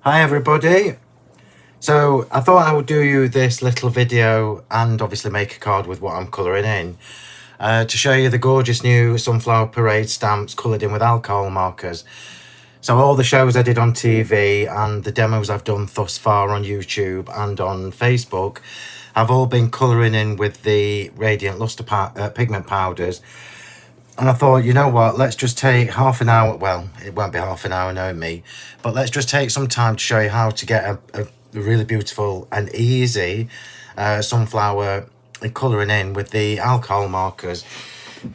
Hi everybody. So I thought I would do you this little video and obviously make a card with what I'm colouring in to show you the gorgeous new Sunflower Parade stamps coloured in with alcohol markers. So all the shows I did on TV and the demos I've done thus far on YouTube and on Facebook have all been colouring in with the Radiant Luster pigment powders. And I thought, you know what, let's just take half an hour, well, it won't be half an hour knowing me, but let's just take some time to show you how to get a really beautiful and easy sunflower colouring in with the alcohol markers.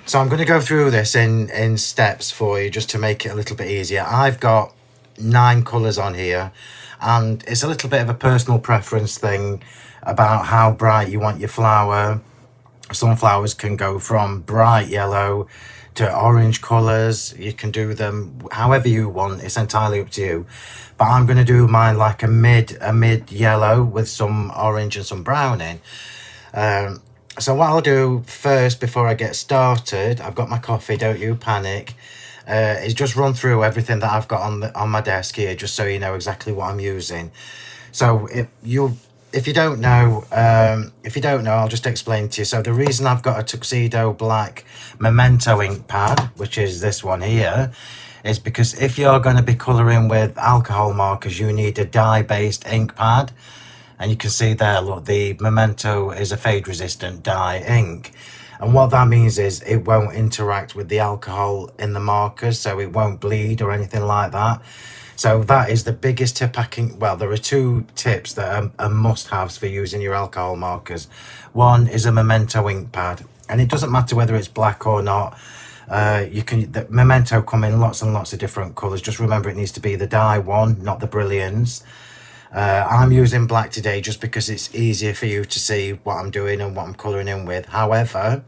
So I'm going to go through this in steps for you just to make it a little bit easier. I've got 9 colours on here and it's a little bit of a personal preference thing about how bright you want your flower. Sunflowers can go from bright yellow to orange colours. You can do them however you want. It's entirely up to you. But I'm going to do mine like a mid yellow with some orange and some brown in. So what I'll do first before I get started, I've got my coffee, don't you panic, is just run through everything that I've got on my desk here, just so you know exactly what I'm using. So if you don't know, I'll just explain to you. So the reason I've got a tuxedo black memento ink pad, which is this one here, is because if you're going to be colouring with alcohol markers, you need a dye-based ink pad. And you can see there, look, the memento is a fade resistant dye ink. And what that means is it won't interact with the alcohol in the markers, so it won't bleed or anything like that. So that is the biggest tip I can, well, there are 2 tips that are must-haves for using your alcohol markers. One is a memento ink pad, and it doesn't matter whether it's black or not. The memento come in lots and lots of different colours. Just remember it needs to be the dye one, not the brilliance. I'm using black today just because it's easier for you to see what I'm doing and what I'm colouring in with. However,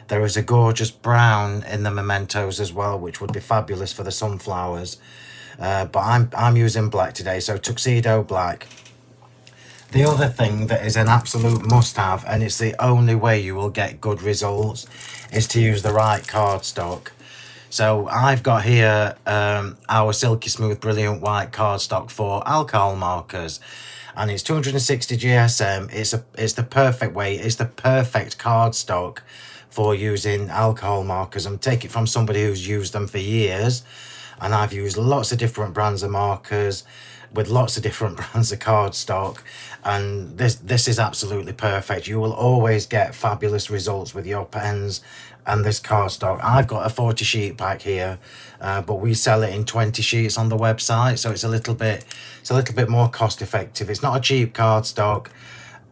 there is a gorgeous brown in the mementos as well, which would be fabulous for the sunflowers. But I'm using black today, so tuxedo black. The other thing that is an absolute must-have, and it's the only way you will get good results, is to use the right cardstock. So I've got here our Silky Smooth Brilliant White cardstock for alcohol markers, and it's 260 GSM. It's the perfect weight. It's the perfect cardstock for using alcohol markers. And take it from somebody who's used them for years. And I've used lots of different brands of markers with lots of different brands of cardstock, and this is absolutely perfect. You will always get fabulous results with your pens and this cardstock. I've got a 40 sheet pack here, but we sell it in 20 sheets on the website, so it's a little bit more cost effective. It's not a cheap cardstock,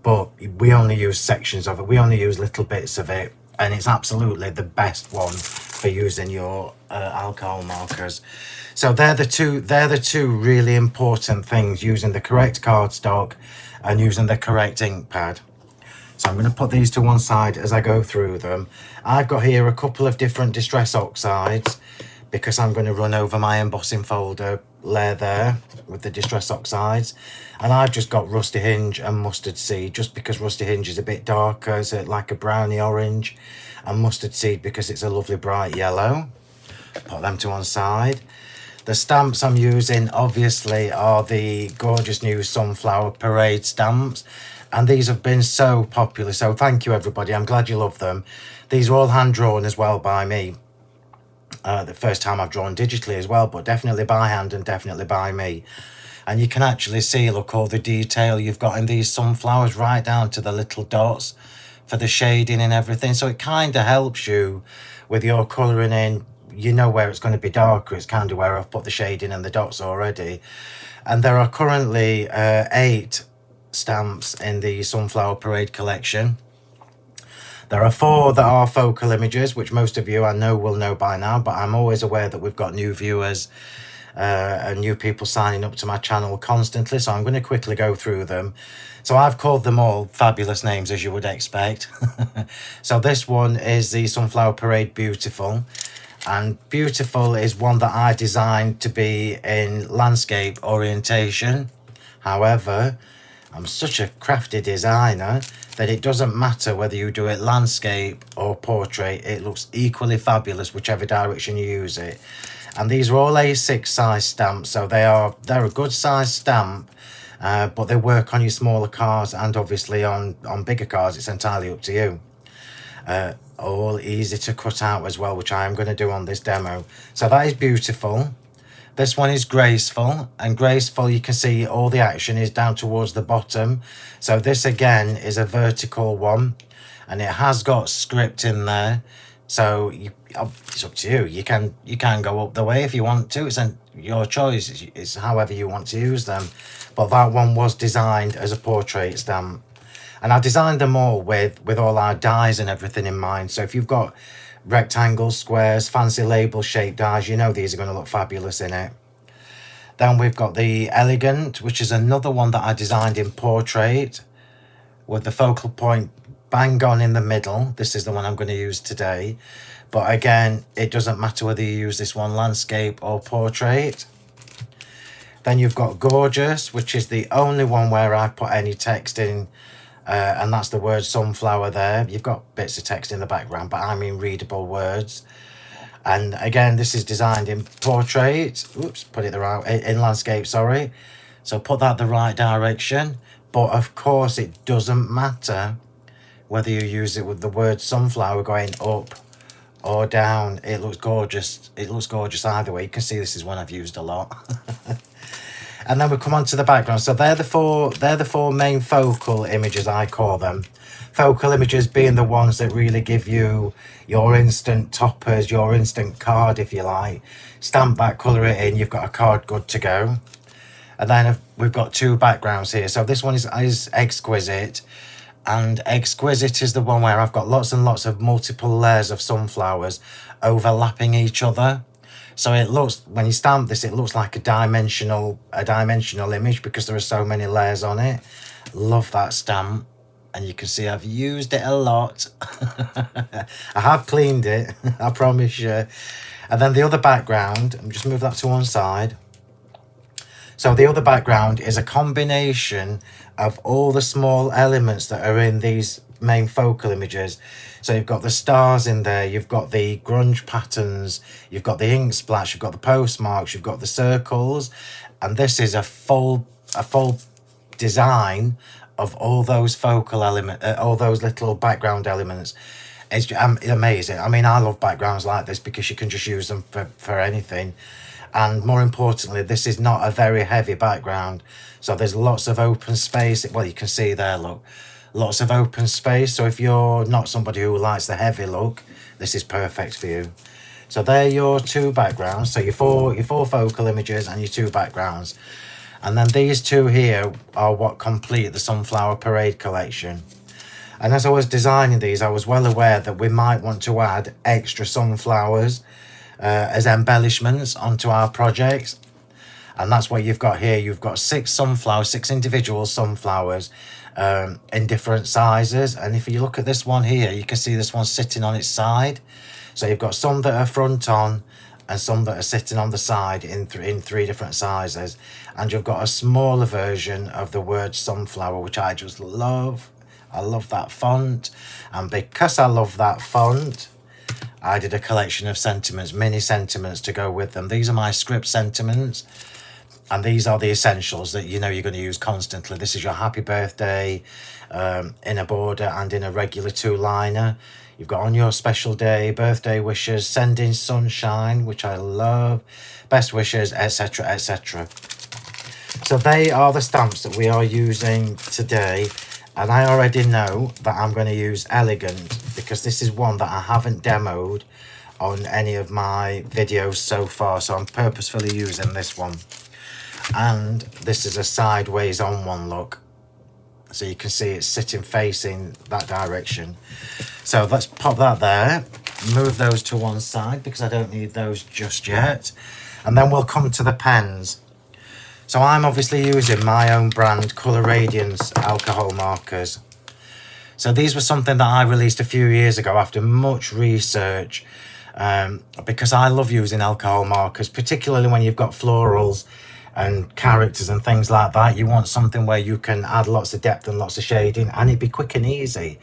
but we only use sections of it. We only use little bits of it, and it's absolutely the best one for using your alcohol markers. So they're the two really important things: using the correct cardstock and using the correct ink pad. So I'm going to put these to one side as I go through them. I've got here a couple of different distress oxides because I'm going to run over my embossing folder layer there with the distress oxides, and I've just got Rusty Hinge and Mustard Seed, just because Rusty Hinge is a bit darker, it's like a browny orange, and Mustard Seed because it's a lovely bright yellow. Put them to one side. The stamps I'm using obviously are the gorgeous new Sunflower Parade stamps, and these have been so popular, so thank you everybody. I'm glad you love them. These are all hand drawn as well by me. The first time I've drawn digitally as well, but definitely by hand and definitely by me. And you can actually see, look, all the detail you've got in these sunflowers, right down to the little dots for the shading and everything. So it kind of helps you with your colouring in. You know where it's going to be darker. It's kind of where I've put the shading and the dots already. And there are currently 8 stamps in the Sunflower Parade collection. There are 4 that are focal images, which most of you I know will know by now, but I'm always aware that we've got new viewers and new people signing up to my channel constantly, so I'm going to quickly go through them. So I've called them all fabulous names, as you would expect. So this one is the Sunflower Parade Beautiful, and Beautiful is one that I designed to be in landscape orientation. However, I'm such a crafty designer that it doesn't matter whether you do it landscape or portrait. It looks equally fabulous whichever direction you use it. And these are all A6 size stamps, so they're a good size stamp, but they work on your smaller cards and obviously on bigger cards. It's entirely up to you. All easy to cut out as well, which I am going to do on this demo. So that is beautiful. This one is graceful, and graceful, you can see all the action is down towards the bottom. So this again is a vertical one, and it has got script in there. So it's up to you. You can go up the way if you want to. It's your choice. It's however you want to use them. But that one was designed as a portrait stamp, and I designed them all with all our dies and everything in mind. So if you've got rectangles, squares, fancy label shaped dies, you know these are going to look fabulous in it. Then we've got the Elegant, which is another one that I designed in portrait with the focal point bang on in the middle. This is the one I'm going to use today, but again, it doesn't matter whether you use this one landscape or portrait. Then you've got Gorgeous, which is the only one where I put any text in, and that's the word sunflower there. You've got bits of text in the background, but I mean readable words. And again, this is designed in portrait. Oops, put it the right in landscape, sorry. So put that the right direction. But of course, it doesn't matter whether you use it with the word sunflower going up or down. It looks gorgeous. It looks gorgeous either way. You can see this is one I've used a lot. And then we come on to the background. So they're the four main focal images, I call them. Focal images being the ones that really give you your instant toppers, your instant card, if you like. Stamp that, colour it in, you've got a card good to go. And then we've got two backgrounds here. So this one is Exquisite. And Exquisite is the one where I've got lots and lots of multiple layers of sunflowers overlapping each other. So it looks, when you stamp this, it looks like a dimensional image because there are so many layers on it. Love that stamp. And you can see I've used it a lot. I have cleaned it, I promise you. And then the other background, I'm just move that to one side. So the other background is a combination of all the small elements that are in these main focal images. So you've got the stars in there, you've got the grunge patterns, you've got the ink splash, you've got the postmarks, you've got the circles, and this is a full design of all those focal elements, all those little background elements. It's amazing. I mean, I love backgrounds like this because you can just use them for anything. And more importantly, this is not a very heavy background. So there's lots of open space. Well, you can see there, look, lots of open space. So if you're not somebody who likes the heavy look, this is perfect for you. So they're your two backgrounds. So your four focal images and your two backgrounds. And then these two here are what complete the Sunflower Parade collection. And as I was designing these, I was well aware that we might want to add extra sunflowers as embellishments onto our projects. And that's what you've got here. You've got six individual sunflowers in different sizes. And if you look at this one here, you can see this one sitting on its side. So you've got some that are front on and some that are sitting on the side in three different sizes. And you've got a smaller version of the word sunflower, which I just love. I love that font. And because I love that font, I did a collection of sentiments, mini sentiments to go with them. These are my script sentiments. And these are the essentials that you know you're going to use constantly. This is your happy birthday in a border and in a regular two-liner. You've got on your special day, birthday wishes, sending sunshine, which I love, best wishes, etc., etc. So they are the stamps that we are using today. And I already know that I'm going to use Elegant because this is one that I haven't demoed on any of my videos so far. So I'm purposefully using this one. And this is a sideways on one look. So you can see it's sitting facing that direction. So let's pop that there. Move those to one side because I don't need those just yet. And then we'll come to the pens. So I'm obviously using my own brand, Colour Radiance Alcohol Markers. So these were something that I released a few years ago after much research because I love using alcohol markers, particularly when you've got florals and characters and things like that. You want something where you can add lots of depth and lots of shading and it'd be quick and easy.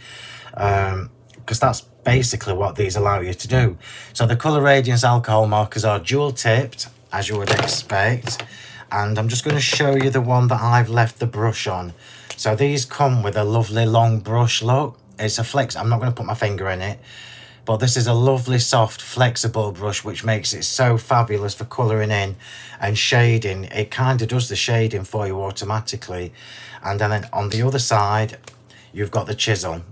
because that's basically what these allow you to do. So the Colour Radiance Alcohol Markers are dual tipped, as you would expect, and I'm just going to show you the one that I've left the brush on. So these come with a lovely long brush look. It's a flex, I'm not going to put my finger in it, but this is a lovely soft flexible brush which makes it so fabulous for colouring in and shading. It kind of does the shading for you automatically. And then on the other side you've got the chisel,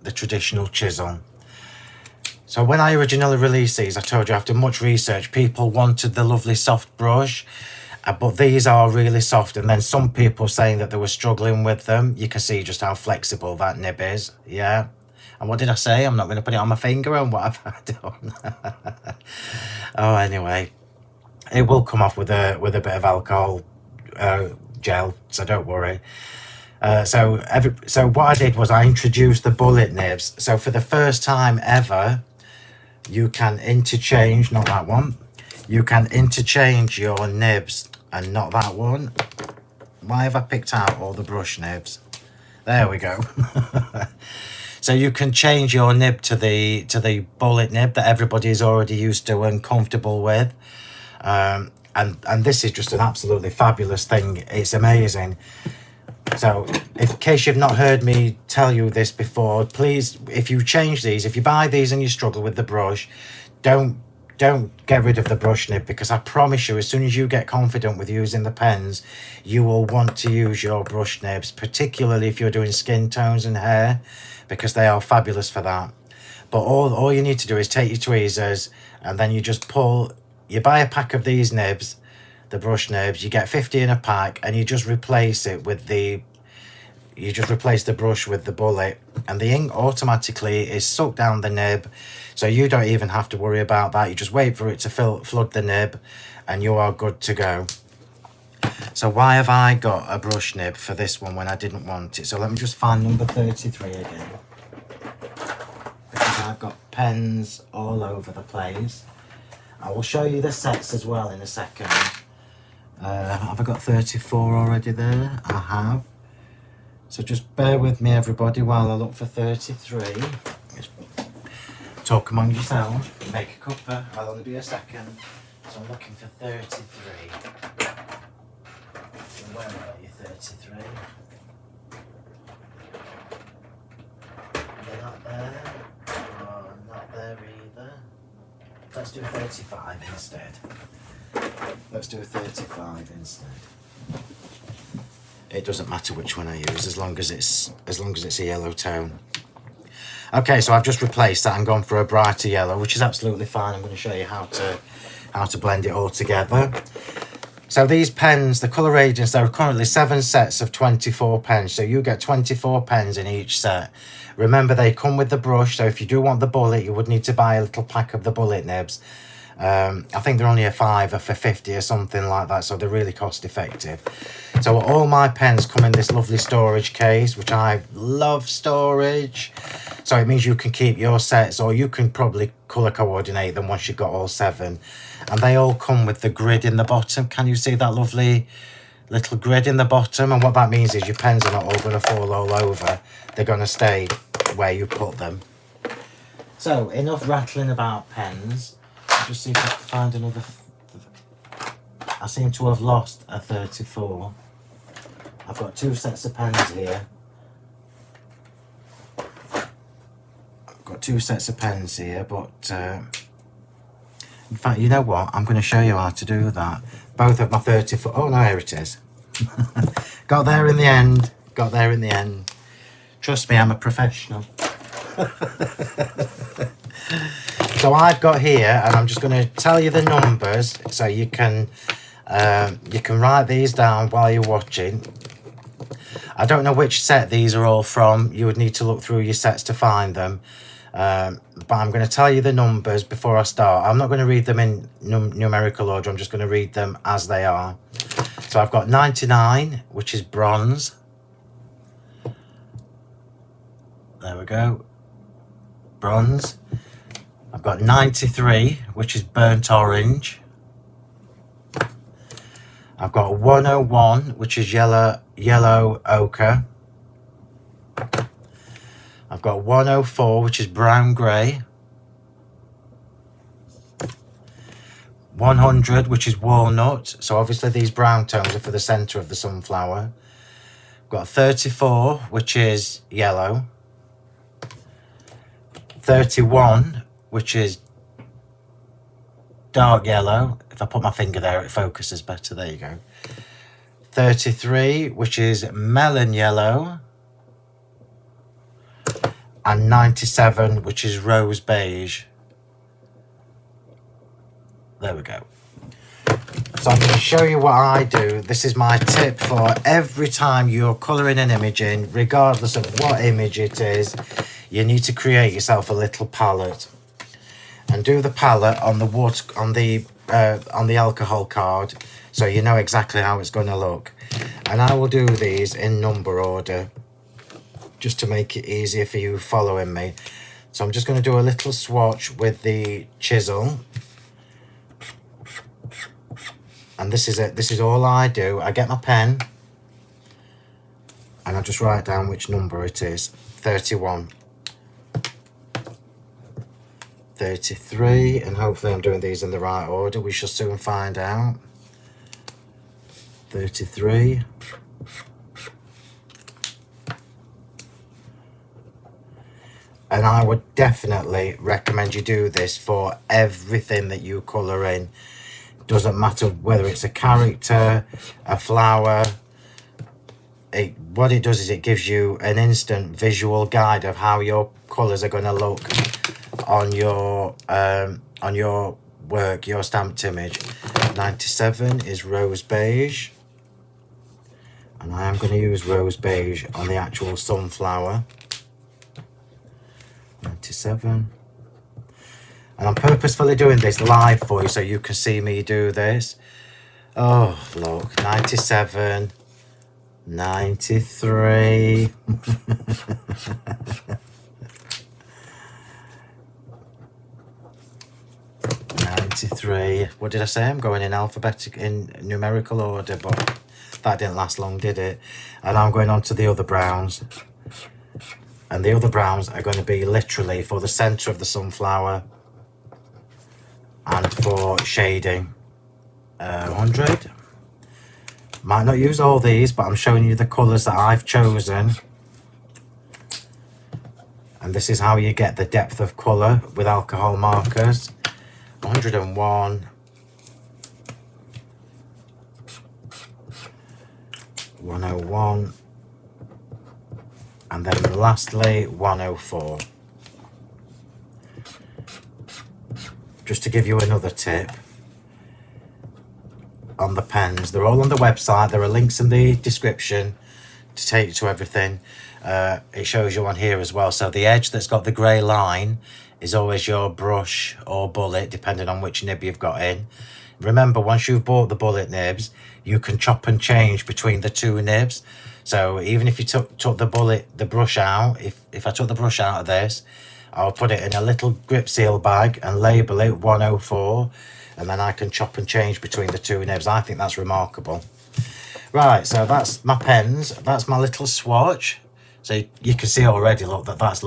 the traditional chisel. So when I originally released these, I told you after much research people wanted the lovely soft brush, but these are really soft, and then some people saying that they were struggling with them. You can see just how flexible that nib is. Yeah. And what did I say? I'm not going to put it on my finger, and what have I done? Oh, anyway, it will come off with a bit of alcohol gel, so don't worry. So what I did was I introduced the bullet nibs. So for the first time ever, you can interchange, not that one. You can interchange your nibs, and not that one. Why have I picked out all the brush nibs? There we go. So you can change your nib to the bullet nib that everybody is already used to and comfortable with. And this is just an absolutely fabulous thing. It's amazing. So in case you've not heard me tell you this before, please, if you change these, if you buy these and you struggle with the brush, don't get rid of the brush nib, because I promise you, as soon as you get confident with using the pens, you will want to use your brush nibs, particularly if you're doing skin tones and hair, because they are fabulous for that. But all you need to do is take your tweezers, and then you just pull, you buy a pack of these nibs, the brush nibs, you get 50 in a pack, and you just replace it with the, you just replace the brush with the bullet, and the ink automatically is sucked down the nib, so you don't even have to worry about that. You just wait for it to flood the nib, and you are good to go. So why have I got a brush nib for this one when I didn't want it? So let me just find number 33 again, because I've got pens all over the place. I will show you the sets as well in a second. Have I got 34 already there? I have. So just bear with me, everybody, while I look for 33. Just talk among yourselves. Make a cuppa. I'll only be a second. So I'm looking for 33. So where are you, 33? You're not there. Oh, not there either. Let's do 35 instead. Let's do a 35 instead. It doesn't matter which one I use, as long as it's a yellow tone. Okay, so I've just replaced that and gone for a brighter yellow, which is absolutely fine. I'm going to show you how to blend it all together. So these pens, the Colour Radiance, there are currently 7 sets of 24 pens. So you get 24 pens in each set. Remember, they come with the brush, so if you do want the bullet, you would need to buy a little pack of the bullet nibs. I think they're only a £5 for 50 or something like that, so they're really cost effective. So all my pens come in this lovely storage case, which I love storage. So it means you can keep your sets, or you can probably colour coordinate them once you've got all 7. And they all come with the grid in the bottom. Can you see that lovely little grid in the bottom? And what that means is your pens are not all going to fall all over. They're going to stay where you put them. So enough rattling about pens. I'll just see if I can find another. I seem to have lost a 34. I've got 2 sets of pens here. I've got 2 sets of pens here, but in fact, you know what? I'm going to show you how to do that. Both of my 34. Oh no, here it is. Got there in the end. Got there in the end. Trust me, I'm a professional. So I've got here, and I'm just going to tell you the numbers so you can write these down while you're watching. I don't know which set these are all from. You would need to look through your sets to find them. But I'm going to tell you the numbers before I start. I'm not going to read them in numerical order. I'm just going to read them as they are. So I've got 99, which is bronze. There we go. Bronze. I've got 93, which is burnt orange. I've got 101, which is yellow ochre. I've got 104, which is brown grey. 100, which is walnut. So obviously these brown tones are for the centre of the sunflower. I've got 34, which is yellow. 31, which is dark yellow. If I put my finger there, it focuses better. There you go. 33, which is melon yellow. And 97, which is rose beige. There we go. So I'm going to show you what I do. This is my tip for every time you're colouring an image in, regardless of what image it is. You need to create yourself a little palette, and do the palette on the wood, on the alcohol card, so you know exactly how it's going to look. And I will do these in number order, just to make it easier for you following me. So I'm just going to do a little swatch with the chisel, and this is it. This is all I do. I get my pen and I just write down which number it is. 31. 33, and hopefully I'm doing these in the right order. We shall soon find out. 33. And I would definitely recommend you do this for everything that you colour in. Doesn't matter whether it's a character, a flower. What it does is it gives you an instant visual guide of how your colours are going to look on your work, your stamped image. 97 is rose beige, and I am going to use rose beige on the actual sunflower. 97, and I'm purposefully doing this live for you so you can see me do this. Oh look, 97, 93. 93. What did I say? I'm going in numerical order, but that didn't last long, did it? And I'm going on to the other browns. And the other browns are going to be literally for the centre of the sunflower and for shading. 100. Might not use all these, but I'm showing you the colours that I've chosen. And this is how you get the depth of colour with alcohol markers. 101. 101. And then lastly 104. Just to give you another tip on the pens, they're all on the website. There are links in the description to take you to everything. It shows you on here as well. So the edge that's got the grey line is always your brush or bullet, depending on which nib you've got in. Remember, once you've bought the bullet nibs, you can chop and change between the two nibs. So even if you took the brush out, if I took the brush out of this, I'll put it in a little grip seal bag and label it 104, and then I can chop and change between the two nibs. I think that's remarkable. Right, so that's my pens. That's my little swatch. So you can see already, look, that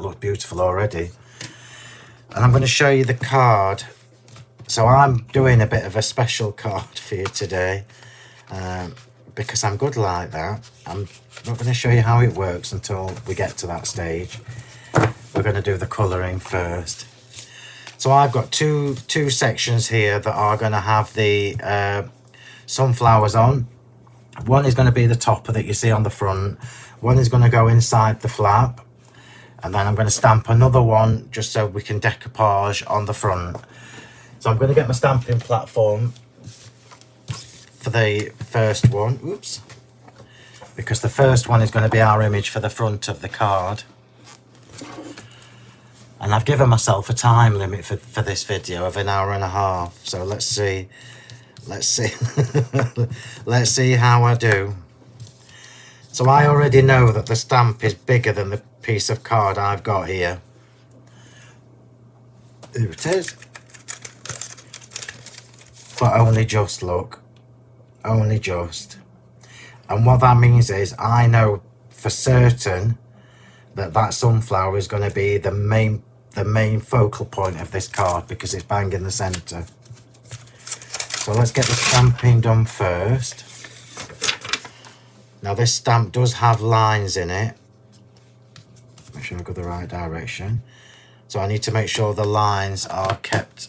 looked beautiful already. And I'm going to show you the card. So I'm doing a bit of a special card for you today, because I'm good like that. I'm not going to show you how it works until we get to that stage. We're going to do the colouring first. So I've got two sections here that are going to have the sunflowers on. One is going to be the topper that you see on the front. One is going to go inside the flap. And then I'm going to stamp another one just so we can decoupage on the front. So I'm going to get my stamping platform for the first one. Oops. Because the first one is going to be our image for the front of the card. And I've given myself a time limit for this video of 1.5 hours. So let's see. Let's see how I do. So I already know that the stamp is bigger than the piece of card I've got here. Here it is. But only just, look. Only just. And what that means is I know for certain that sunflower is going to be the main focal point of this card, because it's bang in the centre. So let's get the stamping done first. Now this stamp does have lines in it. Make sure I go the right direction. So I need to make sure the lines are kept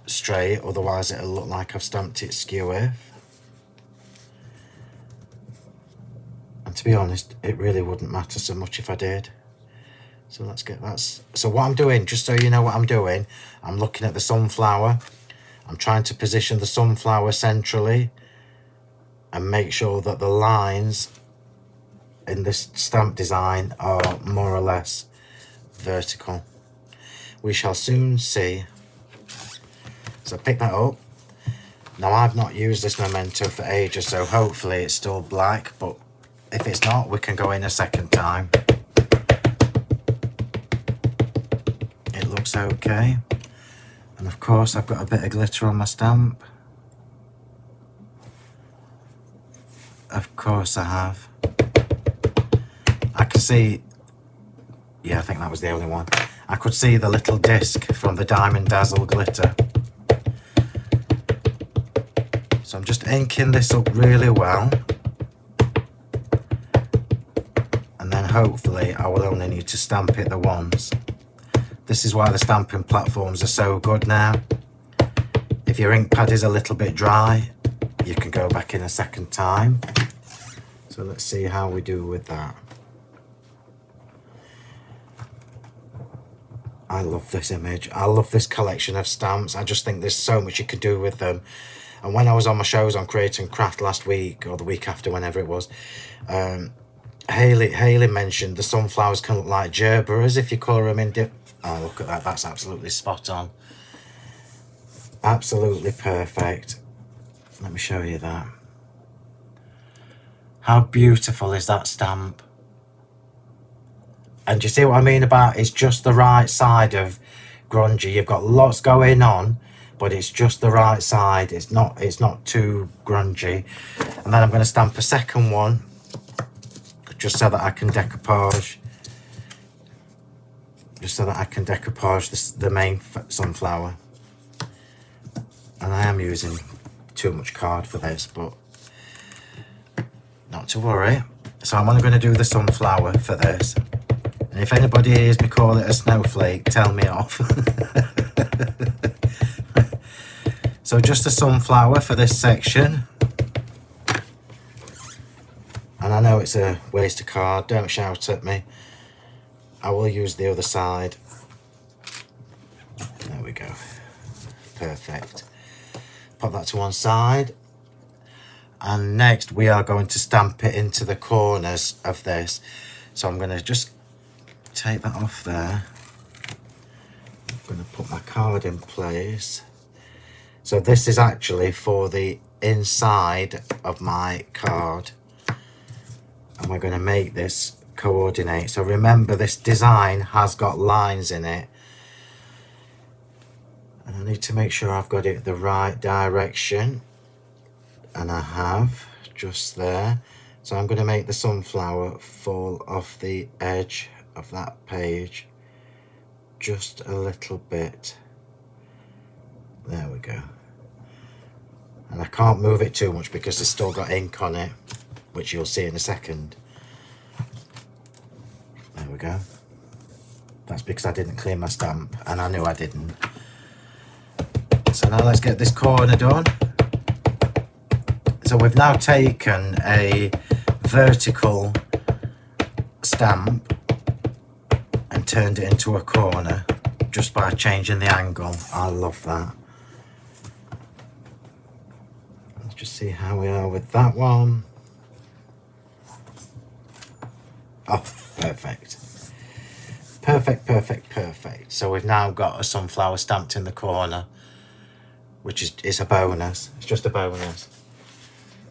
straight, otherwise it'll look like I've stamped it skew. And to be honest, it really wouldn't matter so much if I did. So let's get that. So what I'm doing, just so you know what I'm doing, I'm looking at the sunflower. I'm trying to position the sunflower centrally and make sure that the lines in this stamp design are more or less vertical. We shall soon see. So pick that up. Now I've not used this memento for ages, so hopefully it's still black, but if it's not, we can go in a second time. It looks okay. And of course I've got a bit of glitter on my stamp. Of course I have. I can see, yeah, I think that was the only one. I could see the little disc from the Diamond Dazzle glitter. So I'm just inking this up really well. And then hopefully I will only need to stamp it the once. This is why the stamping platforms are so good now. If your ink pad is a little bit dry, you can go back in a second time. So let's see how we do with that. I love this image. I love this collection of stamps. I just think there's so much you can do with them. And when I was on my shows on Create and Craft last week, or the week after, whenever it was, Hayley mentioned the sunflowers can look like gerberas if you colour them in dip. Oh, look at that. That's absolutely spot on. Absolutely perfect. Let me show you that. How beautiful is that stamp? And you see what I mean about it's just the right side of grungy. You've got lots going on, but it's just the right side. It's not too grungy. And then I'm going to stamp a second one just so that I can decoupage. Just so that I can decoupage the main sunflower. And I am using too much card for this, but not to worry. So I'm only going to do the sunflower for this. And if anybody hears me call it a snowflake, tell me off. So just a sunflower for this section. And I know it's a waste of card, don't shout at me. I will use the other side. There we go. Perfect. Pop that to one side. And next we are going to stamp it into the corners of this. So I'm going to just take that off there. I'm going to put my card in place. So this is actually for the inside of my card. And we're going to make this coordinate. So remember, this design has got lines in it. And I need to make sure I've got it the right direction. And I have, just there. So I'm going to make the sunflower fall off the edge of that page just a little bit. There we go. And I can't move it too much because it's still got ink on it, which you'll see in a second. There we go. That's because I didn't clean my stamp, and I knew I didn't. So now let's get this corner done. So we've now taken a vertical stamp and turned it into a corner just by changing the angle. I love that. Let's just see how we are with that one. Oh, perfect. Perfect, perfect, perfect. So we've now got a sunflower stamped in the corner, which is a bonus. It's just a bonus.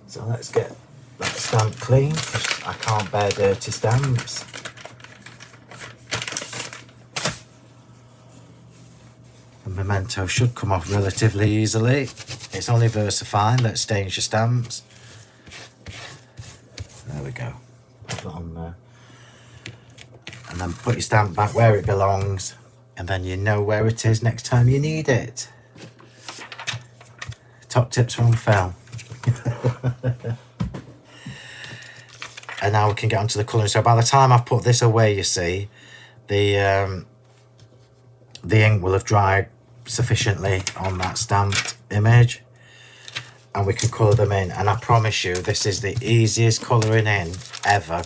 So let's get that stamp clean, because I can't bear dirty stamps. The memento should come off relatively easily. It's only VersaFine that stains your stamps. There we go. Put that on there. and then put your stamp back where it belongs, and then you know where it is next time you need it. Top tips from Phill. And now we can get onto the colouring. So by the time I've put this away, you see, the ink will have dried sufficiently on that stamped image, and we can colour them in. And I promise you, this is the easiest colouring in ever.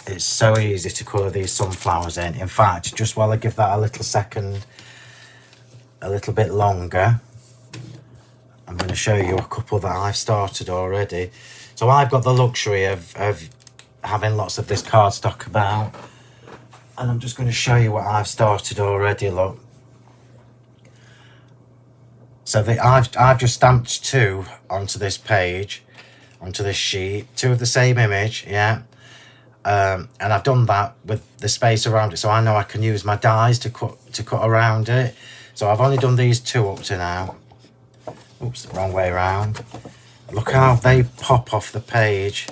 It's so easy to colour these sunflowers in. In fact, just while I give that a little second, a little bit longer, I'm going to show you a couple that I've started already. So I've got the luxury of having lots of this cardstock about, and I'm just going to show you what I've started already. Look, so I've just stamped 2 onto this page, onto this sheet, 2 of the same image, yeah. And I've done that with the space around it, so I know I can use my dies to cut around it. So I've only done these 2 up to now. Oops, the wrong way around. Look how they pop off the page.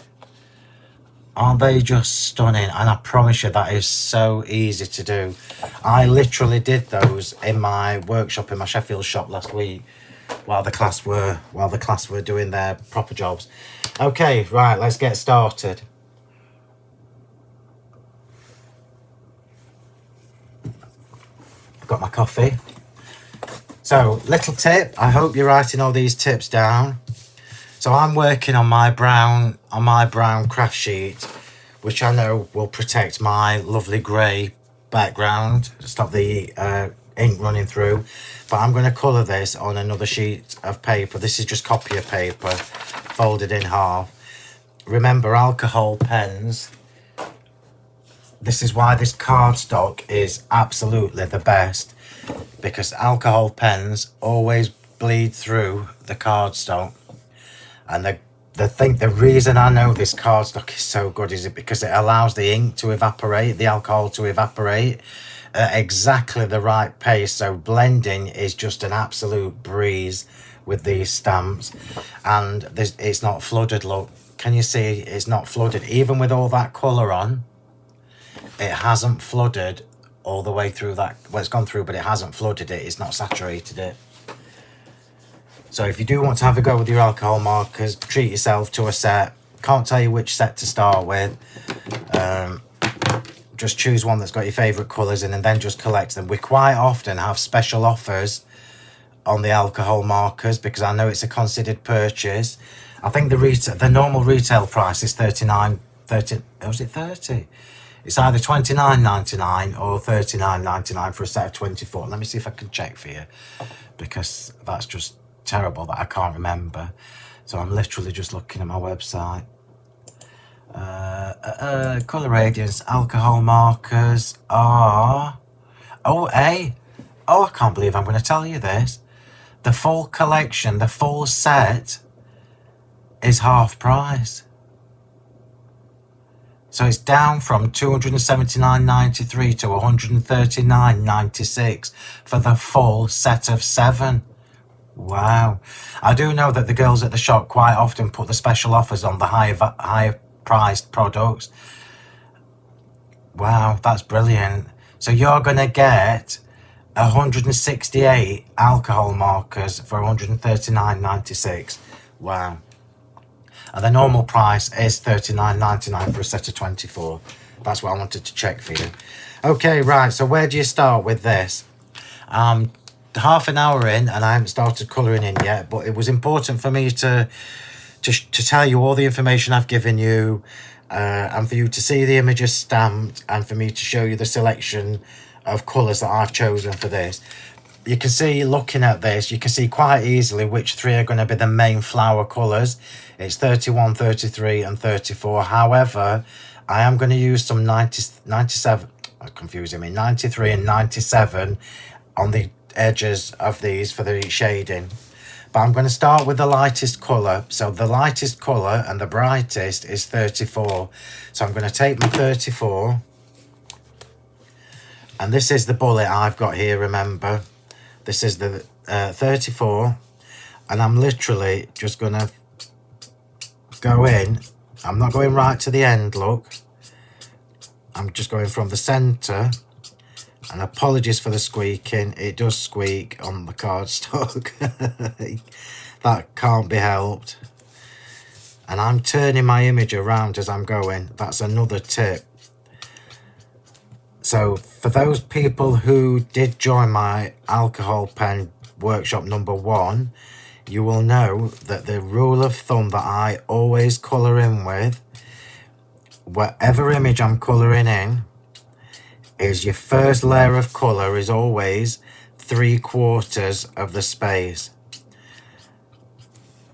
Aren't they just stunning? And I promise you, that is so easy to do. I literally did those in my workshop in my Sheffield shop last week while the class were doing their proper jobs. Okay, right, let's get started. I've got my coffee. So, little tip, I hope you're writing all these tips down. So I'm working on my brown craft sheet, which I know will protect my lovely grey background, stop the ink running through. But I'm going to colour this on another sheet of paper. This is just copier paper, folded in half. Remember, alcohol pens. This is why this cardstock is absolutely the best, because alcohol pens always bleed through the cardstock. And the reason I know this cardstock is so good is because it allows the ink to evaporate, the alcohol to evaporate at exactly the right pace. So blending is just an absolute breeze with these stamps. And it's not flooded, look. Can you see it's not flooded? Even with all that colour on, it hasn't flooded all the way through that. Well, it's gone through, but it hasn't flooded it. It's not saturated it. So if you do want to have a go with your alcohol markers, treat yourself to a set. Can't tell you which set to start with. Just choose one that's got your favourite colours in and then just collect them. We quite often have special offers on the alcohol markers because I know it's a considered purchase. I think the normal retail price is $30. It's either $29.99 or $39.99 for a set of 24. Let me see if I can check for you, because that's just terrible that I can't remember. So I'm literally just looking at my website. Colour Radiance Alcohol Markers are... I can't believe I'm going to tell you this. The full collection, the full set is half price. So it's down from $279.93 to $139.96 for the full set of 7. Wow. I do know that the girls at the shop quite often put the special offers on the higher priced products. Wow, that's brilliant. So you're going to get 168 alcohol markers for $139.96. Wow. And the normal price is $39.99 for a set of 24. That's what I wanted to check for you. Okay, right, so where do you start with this? Half an hour in and I haven't started colouring in yet, but it was important for me to tell you all the information I've given you, and for you to see the images stamped, and for me to show you the selection of colours that I've chosen for this. You can see, looking at this, you can see quite easily which 3 are going to be the main flower colours. It's 31, 33 and 34. However, I am going to use some 97, confusing me, 93 and 97 on the edges of these for the shading. But I'm going to start with the lightest colour. So the lightest colour and the brightest is 34. So I'm going to take my 34, and this is the bullet I've got here, remember. This is the 34, and I'm literally just going to go in. I'm not going right to the end, look. I'm just going from the centre, and apologies for the squeaking, it does squeak on the cardstock. That can't be helped. And I'm turning my image around as I'm going. That's another tip. So for those people who did join my alcohol pen workshop #1, you will know that the rule of thumb that I always colour in with, whatever image I'm colouring in, is your first layer of colour is always 3/4 of the space.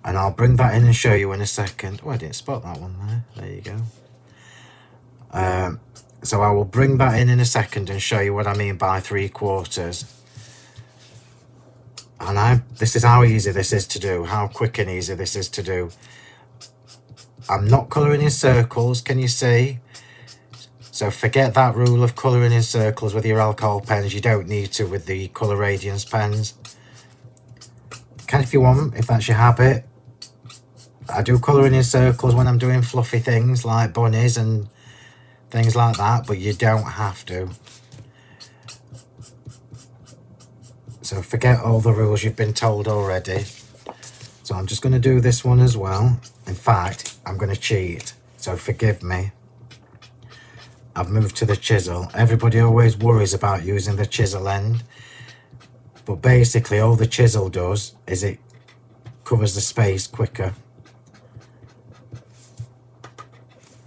And I'll bring that in and show you in a second. Oh, I didn't spot that one there. There you go. So I will bring that in a second and show you what I mean by 3/4. And this is how easy this is to do, how quick and easy this is to do. I'm not colouring in circles, can you see? So forget that rule of colouring in circles with your alcohol pens. You don't need to with the Colour Radiance pens. Can if you want, if that's your habit. I do colouring in circles when I'm doing fluffy things like bunnies and things like that, but you don't have to. So forget all the rules you've been told already. So I'm just going to do this one as well. In fact, I'm going to cheat, so forgive me. I've moved to the chisel. Everybody always worries about using the chisel end, but basically all the chisel does is it covers the space quicker.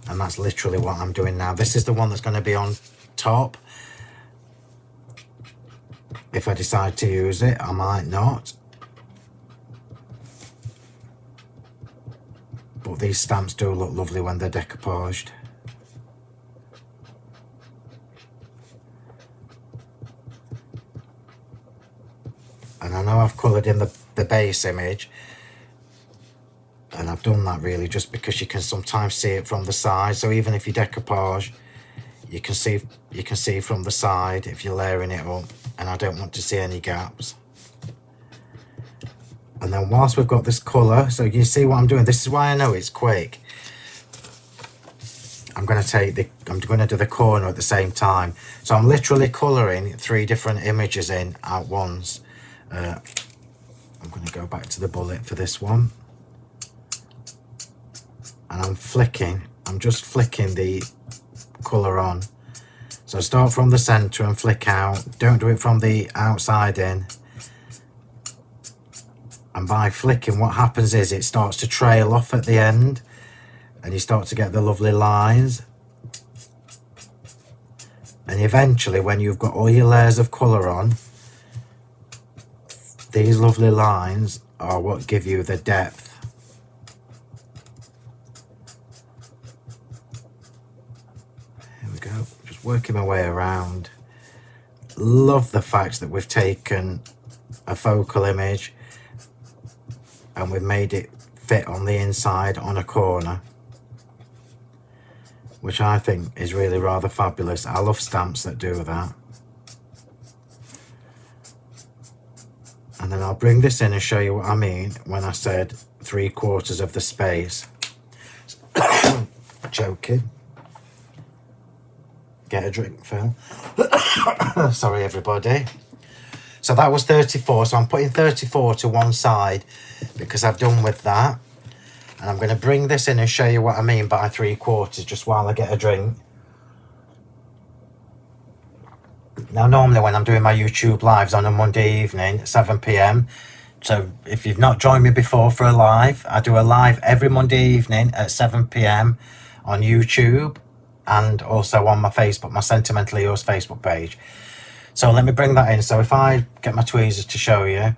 And that's literally what I'm doing now. This is the one that's going to be on top. If I decide to use it, I might not. But these stamps do look lovely when they're decoupaged. And I know I've coloured in the base image, and I've done that really just because you can sometimes see it from the side. So even if you decoupage, you can see from the side if you're layering it up, and I don't want to see any gaps. And then whilst we've got this colour, so you see what I'm doing, this is why I know it's quick. I'm going to do the corner at the same time. So I'm literally colouring 3 different images in at once. I'm going to go back to the bullet for this one. And I'm just flicking the colour on. So start from the centre and flick out. Don't do it from the outside in. And by flicking, what happens is it starts to trail off at the end, and you start to get the lovely lines. And eventually, when you've got all your layers of colour on, these lovely lines are what give you the depth. Here we go, just working my way around. Love the fact that we've taken a focal image and we've made it fit on the inside on a corner, which I think is really rather fabulous. I love stamps that do that. And then I'll bring this in and show you what I mean when I said 3/4 of the space. Joking. Get a drink, Phil. Sorry, everybody. So that was 34, so I'm putting 34 to one side because I've done with that. And I'm going to bring this in and show you what I mean by 3/4 just while I get a drink. Now, normally when I'm doing my YouTube lives on a Monday evening at 7 PM, so if you've not joined me before for a live, I do a live every Monday evening at 7 PM on YouTube and also on my Facebook, my Sentimentally Yours Facebook page. So let me bring that in. So if I get my tweezers to show you,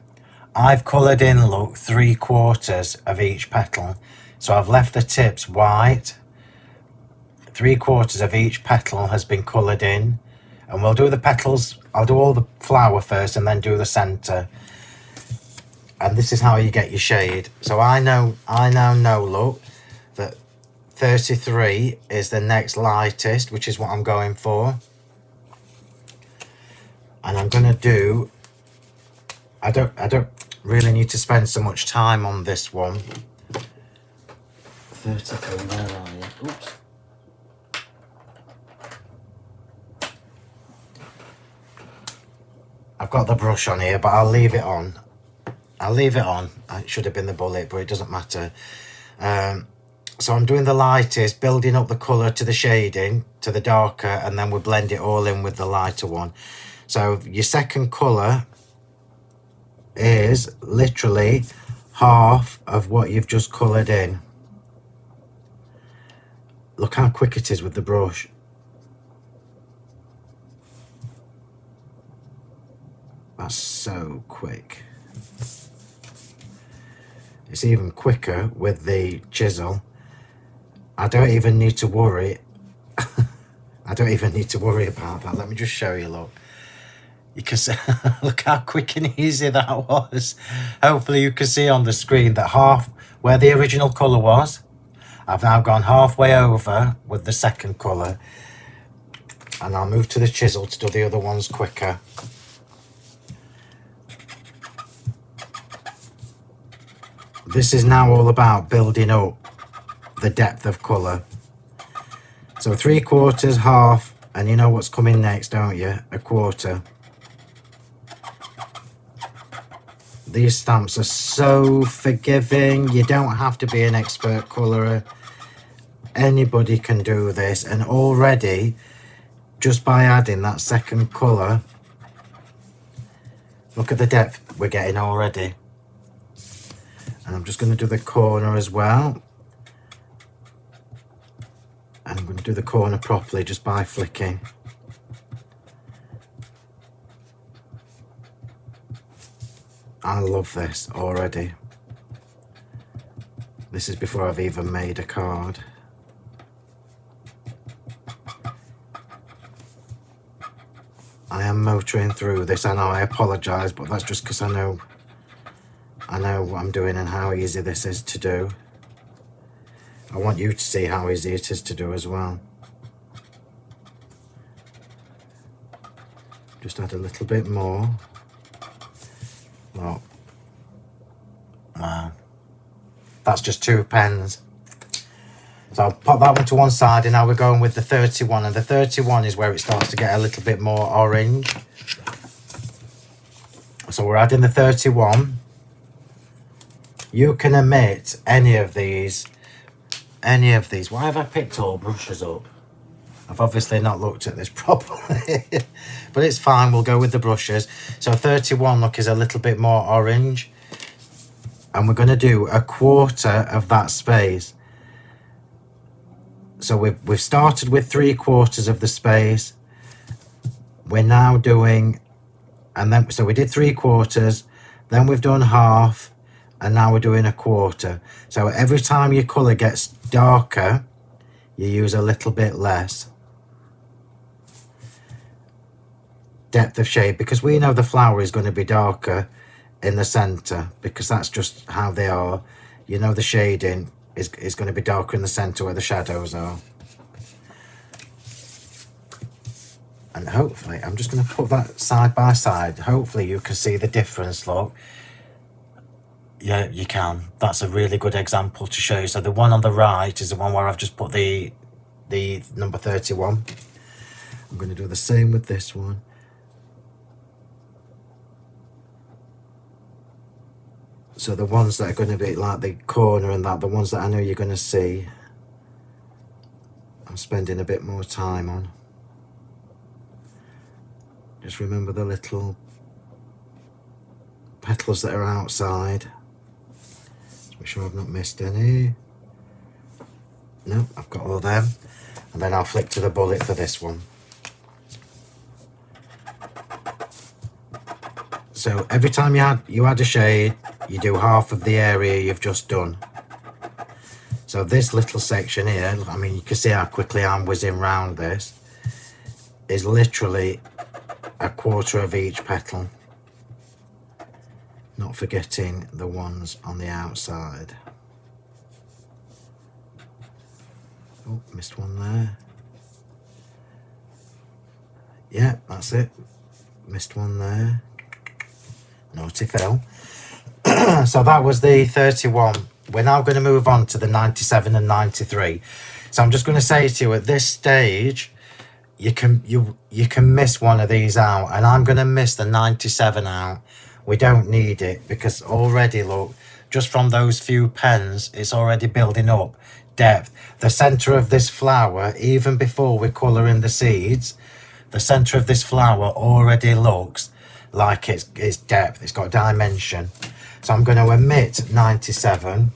I've coloured in, look, 3/4 of each petal. So I've left the tips white. 3/4 of each petal has been coloured in. And we'll do the petals, I'll do all the flower first and then do the centre. And this is how you get your shade. So I now know, look, that 33 is the next lightest, which is what I'm going for. And I'm gonna do, I don't really need to spend so much time on this one. 33, where are you? Oops. I've got the brush on here, but I'll leave it on. I'll leave it on. It should have been the bullet, but it doesn't matter. So I'm doing the lightest, building up the colour to the shading, to the darker, and then we blend it all in with the lighter one. So your second colour is literally half of what you've just coloured in. Look how quick it is with the brush. That's so quick. It's even quicker with the chisel. I don't even need to worry. I don't even need to worry about that. Let me just show you, look. You can see, look how quick and easy that was. Hopefully you can see on the screen that half where the original colour was, I've now gone halfway over with the second colour. And I'll move to the chisel to do the other ones quicker. This is now all about building up the depth of colour. So 3/4, half, and you know what's coming next, don't you? A quarter. These stamps are so forgiving. You don't have to be an expert colourer. Anybody can do this, and already, just by adding that second colour, look at the depth we're getting already. And I'm just going to do the corner as well. And I'm going to do the corner properly just by flicking. I love this already. This is before I've even made a card. I am motoring through this. I know, I apologise, but that's just because I know what I'm doing and how easy this is to do. I want you to see how easy it is to do as well. Just add a little bit more. Look. Wow. That's just 2 pens. So I'll pop that one to one side, and now we're going with the 31. And the 31 is where it starts to get a little bit more orange. So we're adding the 31. You can omit any of these. Why have I picked all brushes up? I've obviously not looked at this properly. But it's fine, we'll go with the brushes. So 31, look, is a little bit more orange. And we're going to do a quarter of that space. So we've started with 3/4 of the space. We're now doing, and then, so we did 3/4, then we've done half, and now we're doing a quarter. So every time your colour gets darker, you use a little bit less depth of shade, because we know the flower is going to be darker in the centre, because that's just how they are. You know, the shading is going to be darker in the centre where the shadows are. And hopefully, I'm just going to put that side by side. Hopefully you can see the difference, look. Yeah, you can. That's a really good example to show you. So the one on the right is the one where I've just put the number 31. I'm going to do the same with this one. So the ones that are going to be like the corner and that, the ones that I know you're going to see, I'm spending a bit more time on. Just remember the little petals that are outside. Just make sure I've not missed any. No, I've got all them. And then I'll flick to the bullet for this one. So every time you add a shade, you do half of the area you've just done. So this little section here, I mean, you can see how quickly I'm whizzing round this, is literally a quarter of each petal. Not forgetting the ones on the outside. Oh, missed one there. Yeah, that's it. Missed one there. Naughty Phill. So that was the 31. We're now going to move on to the 97 and 93. So I'm just going to say to you at this stage, you can miss one of these out, and I'm going to miss the 97 out. We don't need it because already, look, just from those few pens, it's already building up depth. The center of this flower, even before we colour in the seeds, the center of this flower already looks like it's depth. It's got dimension. So I'm going to omit 97.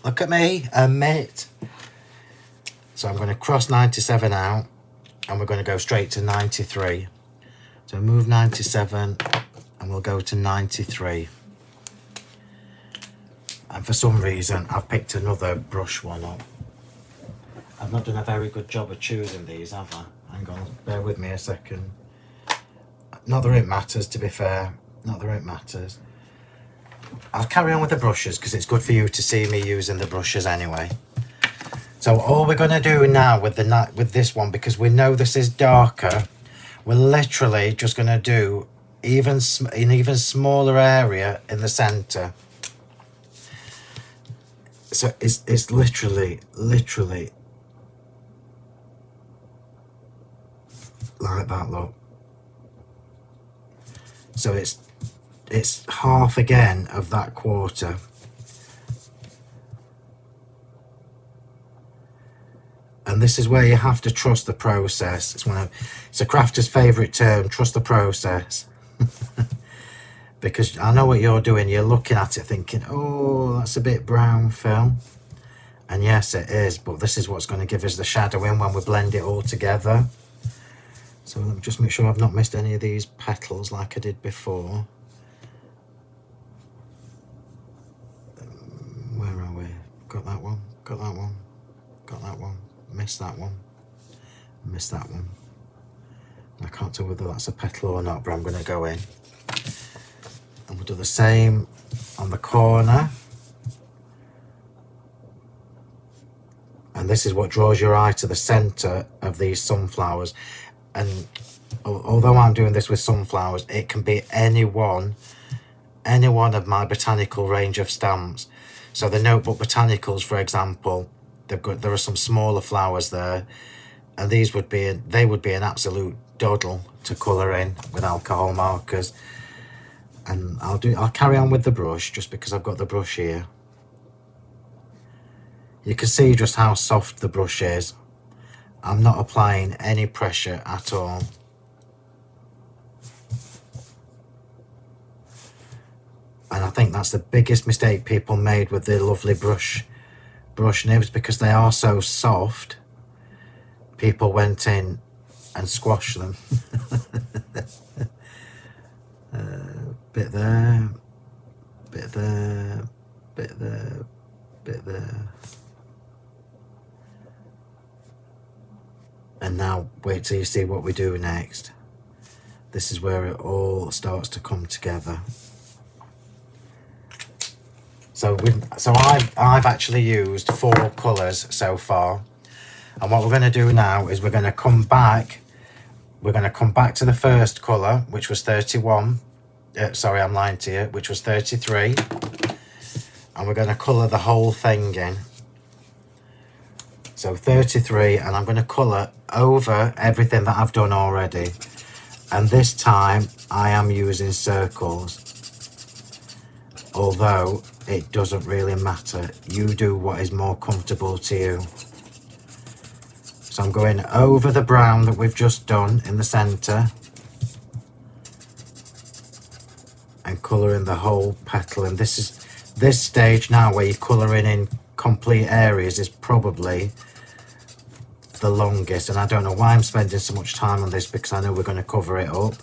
Look at me, omit. So I'm going to cross 97 out, and we're going to go straight to 93. So move 97 and we'll go to 93. And for some reason I've picked another brush one up. I've not done a very good job of choosing these, have I? Hang on, bear with me a second. Not that it matters, to be fair. Not that it matters. I'll carry on with the brushes because it's good for you to see me using the brushes anyway. So all we're going to do now with this one, because we know this is darker, we're literally just going to do even smaller area in the center. So it's literally like that, look. So it's half again of that quarter. And this is where you have to trust the process. It's a crafter's favourite term, trust the process. Because I know what you're doing, you're looking at it thinking, oh, that's a bit brown, Phil. And yes, it is, but this is what's going to give us the shadowing when we blend it all together. So let me just make sure I've not missed any of these petals like I did before. Where are we? Got that one, got that one, got that one. Missed that one, missed that one. I can't tell whether that's a petal or not, but I'm going to go in. And we'll do the same on the corner. And this is what draws your eye to the center of these sunflowers. And although I'm doing this with sunflowers, it can be any one of my botanical range of stamps. So the Notebook Botanicals, for example, there are some smaller flowers there, and they would be an absolute doddle to colour in with alcohol markers. And I'll carry on with the brush just because I've got the brush here. You can see just how soft the brush is. I'm not applying any pressure at all. And I think that's the biggest mistake people made with the lovely brush nibs, because they are so soft. People went in and squashed them. Bit there, bit there, bit there, bit there. And now wait till you see what we do next. This is where it all starts to come together. So I've actually used 4 colours so far, and what we're going to do now is we're going to come back to the first colour, which was 31. Sorry, I'm lying to you, which was 33, and we're going to colour the whole thing in. So 33, and I'm going to colour over everything that I've done already, and this time I am using circles, although it doesn't really matter. You do what is more comfortable to you. So I'm going over the brown that we've just done in the centre and colouring the whole petal. And this stage now where you're colouring in complete areas is probably the longest, and I don't know why I'm spending so much time on this, because I know we're going to cover it up,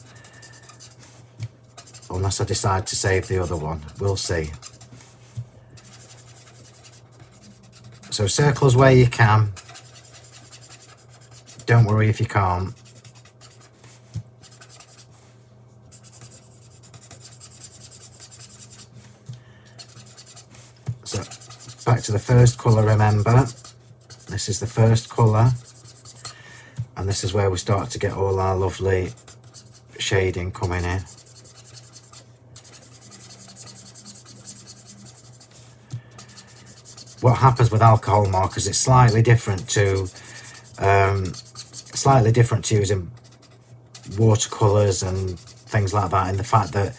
unless I decide to save the other one. We'll see. So circles where you can. Don't worry if you can't. So back to the first colour, remember. This is the first colour. And this is where we start to get all our lovely shading coming in. What happens with alcohol markers, it's slightly different to slightly different to using watercolours and things like that, in the fact that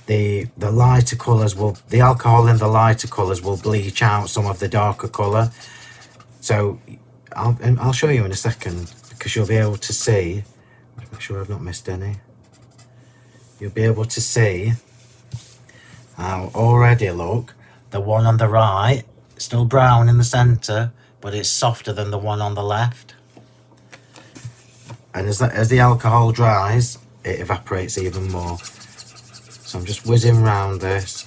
the lighter colours will, the alcohol in the lighter colours will bleach out some of the darker colour. So I'll show you in a second, because you'll be able to see, make sure I've not missed any, you'll be able to see how already, look, the one on the right, still brown in the centre, but it's softer than the one on the left. And as the alcohol dries, it evaporates even more. So I'm just whizzing round this,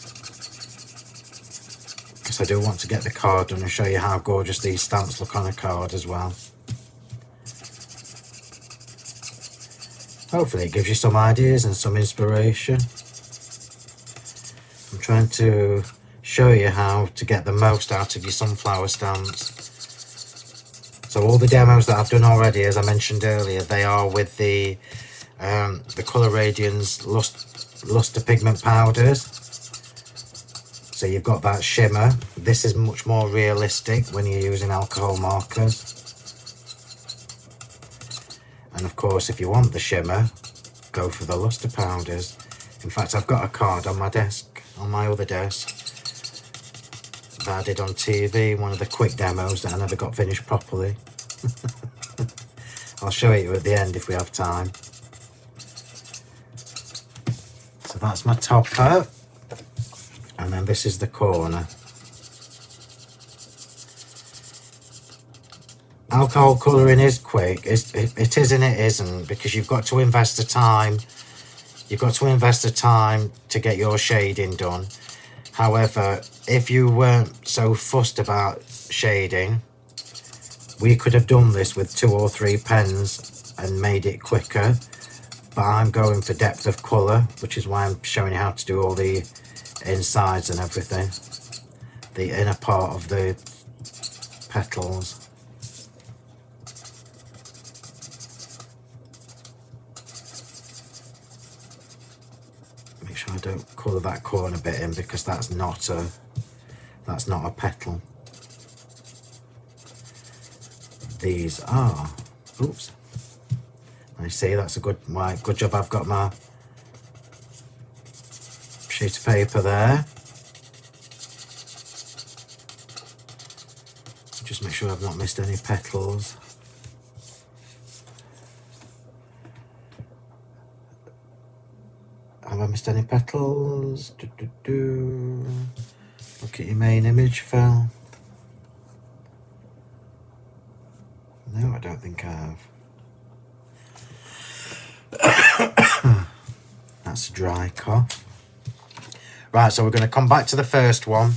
because I do want to get the card done and show you how gorgeous these stamps look on a card as well. Hopefully it gives you some ideas and some inspiration. I'm trying to show you how to get the most out of your sunflower stamps. So all the demos that I've done already, as I mentioned earlier, they are with the Colour Radiance Luster Pigment Powders. So you've got that shimmer. This is much more realistic when you're using alcohol markers. And of course, if you want the shimmer, go for the luster powders. In fact, I've got a card on my desk, on my other desk, that I did on TV, one of the quick demos that I never got finished properly. I'll show it you at the end if we have time. So that's my topper, and then this is the corner. Alcohol colouring is quick. It is and it isn't, because you've got to invest the time. You've got to invest the time to get your shading done. However, if you weren't so fussed about shading, we could have done this with 2 or 3 pens and made it quicker. But I'm going for depth of colour, which is why I'm showing you how to do all the insides and everything. The inner part of the petals. Make sure I don't colour that corner bit in, because that's not a petal. These are, oops, I see, that's a good job I've got my sheet of paper there. Just make sure I've not missed any petals. Have I missed any petals? Look at your main image, Phill. No, I don't think I have. That's a dry cough. Right, so we're going to come back to the first one,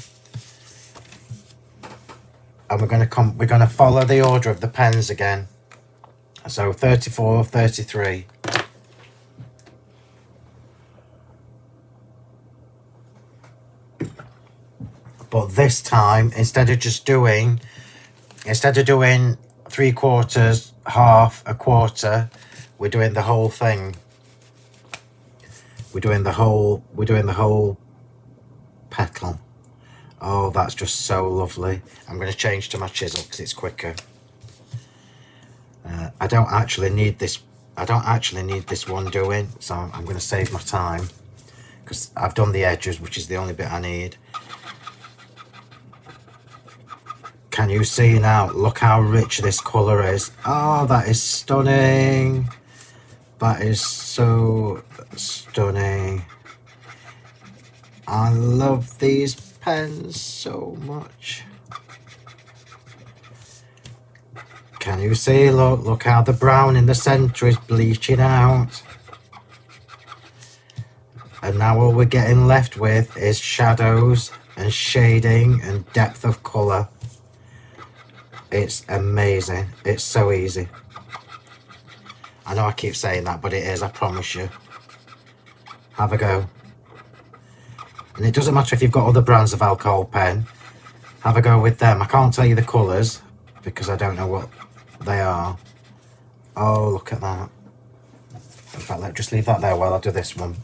and we're going to follow the order of the pens again. So 34, 33. But this time, instead of doing 3/4, half, a quarter, we're doing the whole thing. We're doing the whole petal. Oh, that's just so lovely. I'm going to change to my chisel because it's quicker. I don't actually need this one doing, so I'm going to save my time, because I've done the edges, which is the only bit I need. Can you see now? Look how rich this colour is. Oh, that is stunning. That is so stunning. I love these pens so much. Can you see? Look how the brown in the centre is bleaching out. And now all we're getting left with is shadows and shading and depth of colour. It's amazing. It's so easy. I know I keep saying that, but it is, I promise you. Have a go. And it doesn't matter if you've got other brands of alcohol pen. Have a go with them. I can't tell you the colours because I don't know what they are. Oh, look at that. In fact, let's just leave that there while I do this one.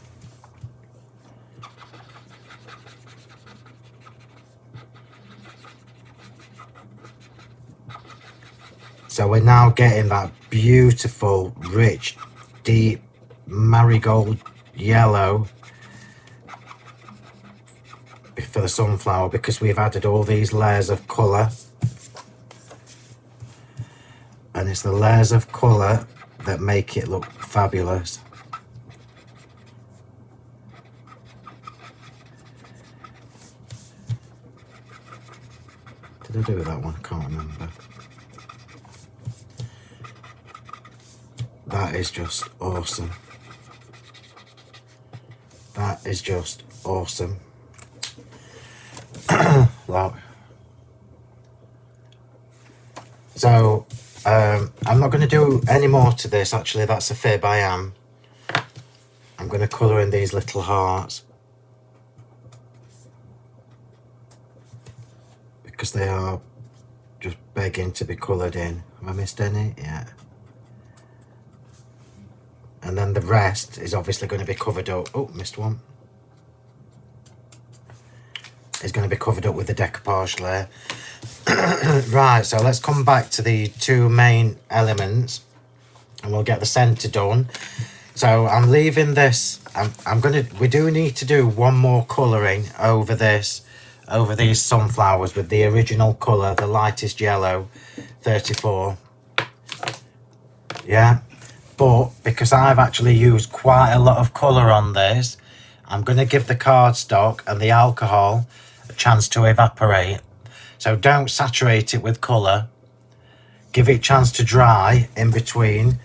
So we're now getting that beautiful, rich, deep marigold yellow for the sunflower, because we've added all these layers of colour, and it's the layers of colour that make it look fabulous. Did I do that one? I can't remember. That is just awesome. That is just awesome. So I'm not going to do any more to this. Actually, that's a fib. I'm going to colour in these little hearts because they are just begging to be coloured in. Have I missed any? Yeah. And then the rest is obviously going to be covered up. Oh, missed one. It's going to be covered up with the decoupage layer. Right, so let's come back to the two main elements and we'll get the centre done. So I'm leaving this. We do need to do one more colouring over this, over these sunflowers with the original colour, the lightest yellow, 34. Yeah. But because I've actually used quite a lot of colour on this, I'm going to give the cardstock and the alcohol a chance to evaporate. So don't saturate it with colour. Give it a chance to dry in between.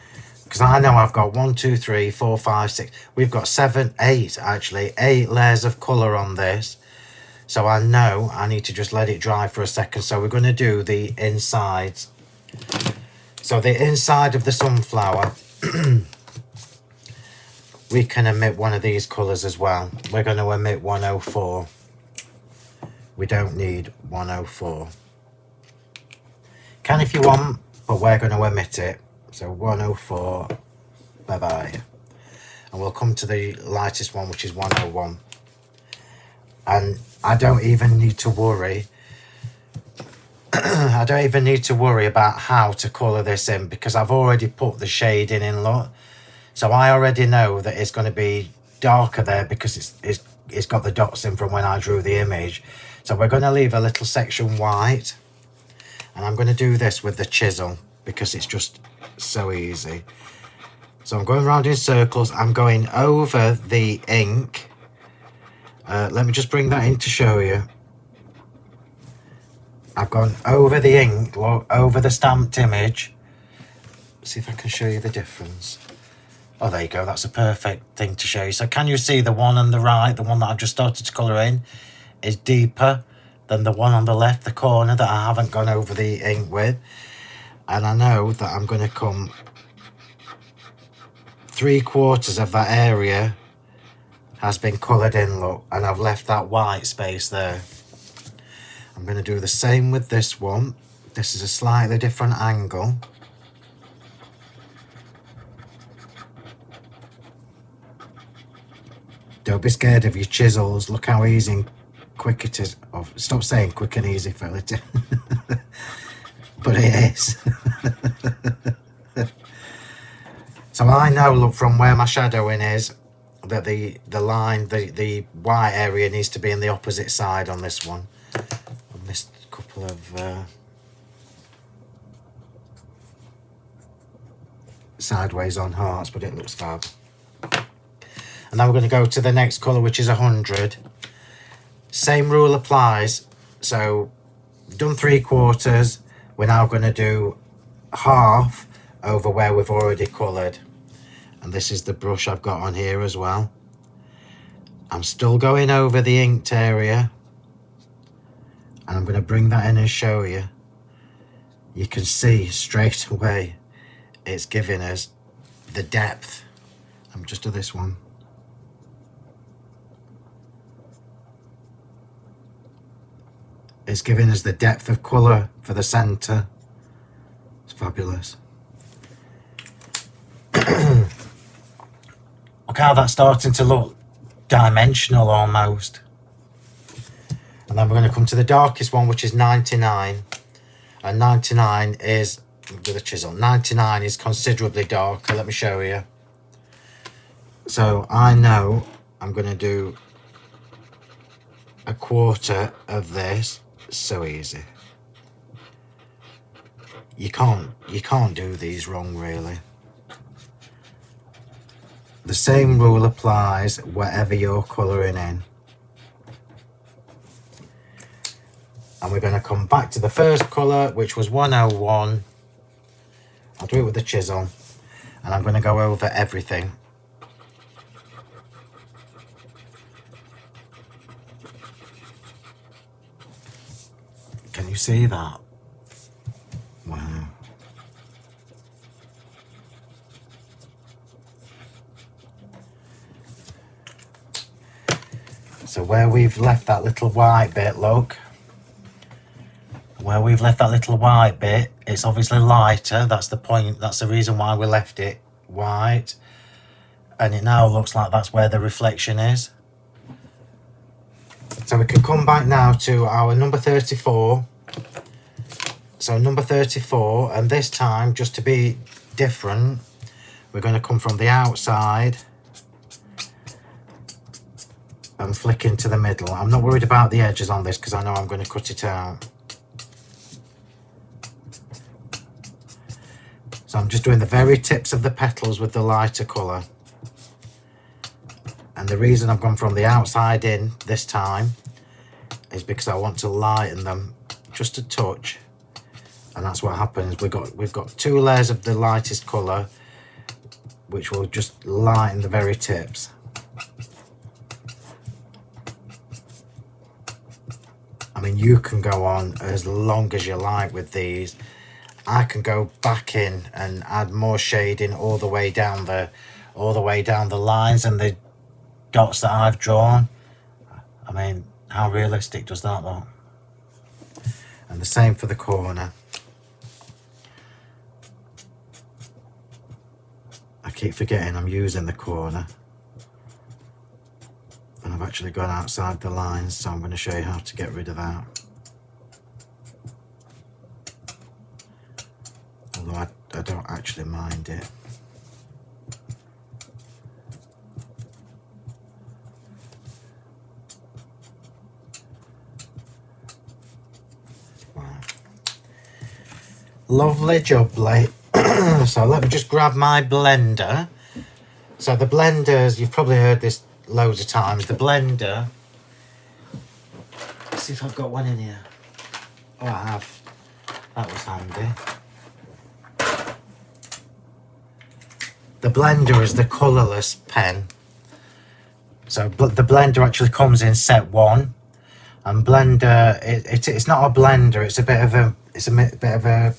Because I know I've got 1, 2, 3, 4, 5, 6. We've got 7, 8 actually. 8 layers of colour on this. So I know I need to just let it dry for a second. So we're going to do the insides. So the inside of the sunflower, we can emit one of these colours as well. We're going to emit 104. We don't need 104. Can if you want, but we're going to emit it. So 104, bye-bye. And we'll come to the lightest one, which is 101. And I don't even need to worry. I don't even need to worry about how to colour this in because I've already put the shading in, look. So I already know that it's going to be darker there because it's got the dots in from when I drew the image. So we're going to leave a little section white. And I'm going to do this with the chisel because it's just so easy. So I'm going around in circles. I'm going over the ink. Let me just bring that in to show you. I've gone over the ink, look, over the stamped image. See if I can show you the difference. Oh, there you go. That's a perfect thing to show you. So can you see the one on the right, the one that I've just started to colour in, is deeper than the one on the left, the corner that I haven't gone over the ink with. And I know that I'm going to come 3/4 of that area has been coloured in, look, and I've left that white space there. I'm going to do the same with this one. This is a slightly different angle. Don't be scared of your chisels. Look how easy and quick it is. Oh, stop saying quick and easy, Phill. But it is. So I know, look, from where my shadowing is, that the line, the white area needs to be in the opposite side on this one. I missed a couple of sideways on hearts, but it looks fab. And now we're going to go to the next colour, which is 100. Same rule applies. So done 3/4. We're now going to do half over where we've already coloured. And this is the brush I've got on here as well. I'm still going over the inked area. And I'm going to bring that in and show you. You can see straight away it's giving us the depth. Let me just do this one. It's giving us the depth of colour for the centre. It's fabulous. Look how that's starting to look dimensional almost. And then we're going to come to the darkest one, which is 99. And 99 is with a chisel. 99 is considerably darker. Let me show you. So I know I'm going to do a quarter of this. So easy. You can't do these wrong, really. The same rule applies whatever you're colouring in. And we're going to come back to the first colour, which was 101. I'll do it with the chisel, and I'm going to go over everything. Can you see that? Wow. So where we've left that little white bit, look. Where we've left that little white bit, it's obviously lighter. That's the point. That's the reason why we left it white. And it now looks like that's where the reflection is. So we can come back now to our number 34. So number 34, and this time, just to be different, we're going to come from the outside and flick into the middle. I'm not worried about the edges on this because I know I'm going to cut it out. So I'm just doing the very tips of the petals with the lighter colour. And the reason I've gone from the outside in this time is because I want to lighten them just a touch. And that's what happens. We've got 2 layers of the lightest colour, which will just lighten the very tips. I mean, you can go on as long as you like with these. I can go back in and add more shading all the way down the lines and the dots that I've drawn. I mean, how realistic does that look? And the same for the corner. I keep forgetting I'm using the corner. And I've actually gone outside the lines, so I'm going to show you how to get rid of that. Although I don't actually mind it. Wow. Lovely jubbly. So let me just grab my blender. So the blenders, you've probably heard this loads of times. The blender, let's see if I've got one in here. Oh, I have. That was handy. The blender is the colourless pen. So the blender actually comes in set 1, and blender it's not a blender. It's a bit of a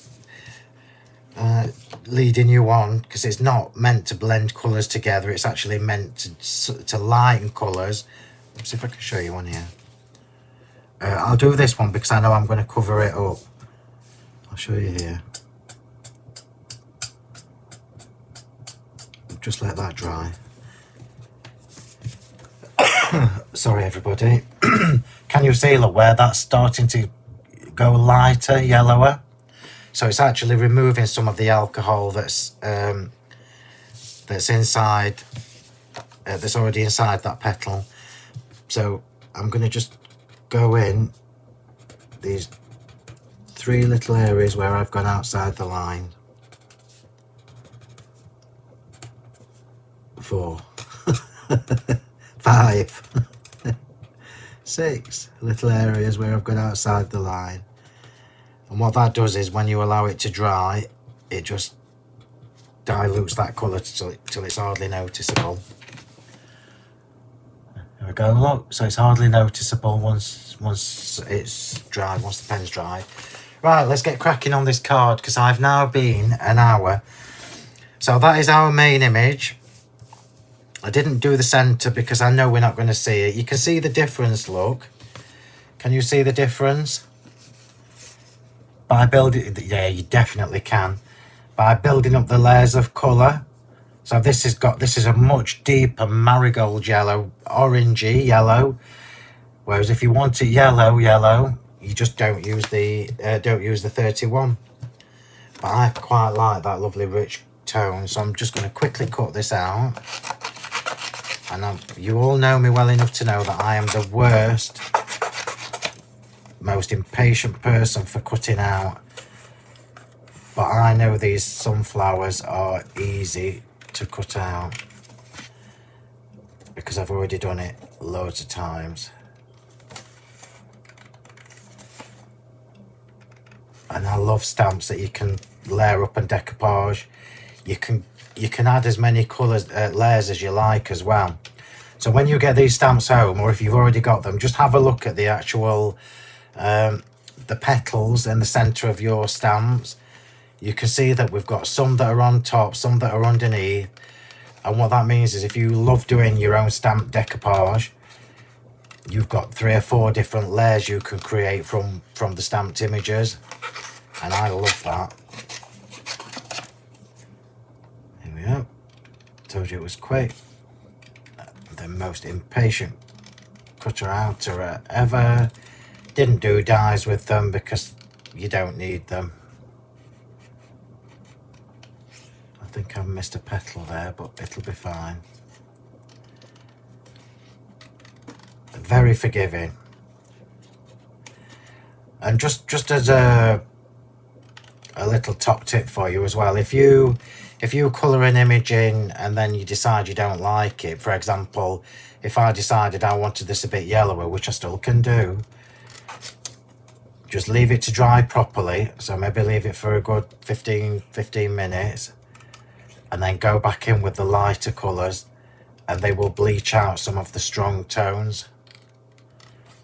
leading you on, because it's not meant to blend colours together. It's actually meant to lighten colours. Let's see if I can show you one here. I'll do this one because I know I'm going to cover it up. I'll show you here. Just let that dry. Sorry everybody. Can you see, look, where that's starting to go lighter, yellower? So it's actually removing some of the alcohol that's inside, that's already inside that petal. So I'm going to just go in these 3 little areas where I've gone outside the line. 4, 5, 6 little areas where I've gone outside the line. And what that does is when you allow it to dry, it just dilutes that colour till it's hardly noticeable. There we go, look, so it's hardly noticeable once it's dry, once the pen's dry. Right, let's get cracking on this card, because I've now been an hour. So that is our main image. I didn't do the centre because I know we're not going to see it. You can see the difference, look. Can you see the difference? By building, yeah, you definitely can. By building up the layers of colour. So this is a much deeper marigold yellow, orangey yellow. Whereas if you want it yellow, you just don't use the 31. but I quite like that lovely rich tone, so I'm just going to quickly cut this out. And you all know me well enough to know that I am the worst, most impatient person for cutting out, but I know these sunflowers are easy to cut out because I've already done it loads of times. And I love stamps that you can layer up and decoupage. You can add as many colours, layers as you like as well. So when you get these stamps home, or if you've already got them, just have a look at the actual the petals in the centre of your stamps. You can see that we've got some that are on top, some that are underneath. And what that means is if you love doing your own stamp decoupage, you've got 3 or 4 different layers you can create from the stamped images. And I love that. Here we go. Told you it was quick. The most impatient cutter outer ever. Didn't do dies with them because you don't need them. I think I've missed a petal there, but it'll be fine. Very forgiving. And just as a little top tip for you as well, if you colour an image in and then you decide you don't like it, for example, if I decided I wanted this a bit yellower, which I still can do, just leave it to dry properly, so maybe leave it for a good 15 minutes, and then go back in with the lighter colours, and they will bleach out some of the strong tones.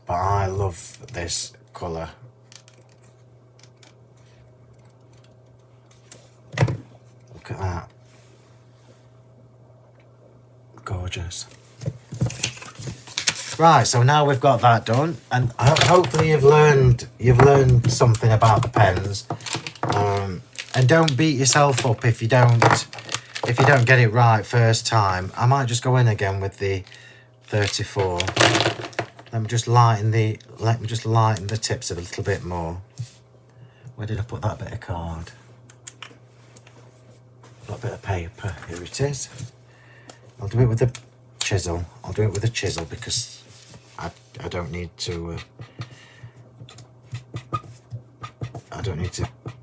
But I love this colour. Look at that. Gorgeous. Right, so now we've got that done, and hopefully you've learned something about the pens. And don't beat yourself up if you don't get it right first time. I might just go in again with the 34. Let me just lighten the tips a little bit more. Where did I put that bit of card? That bit of paper. Here it is. I'll do it with a chisel. I'll do it with a chisel because I don't need to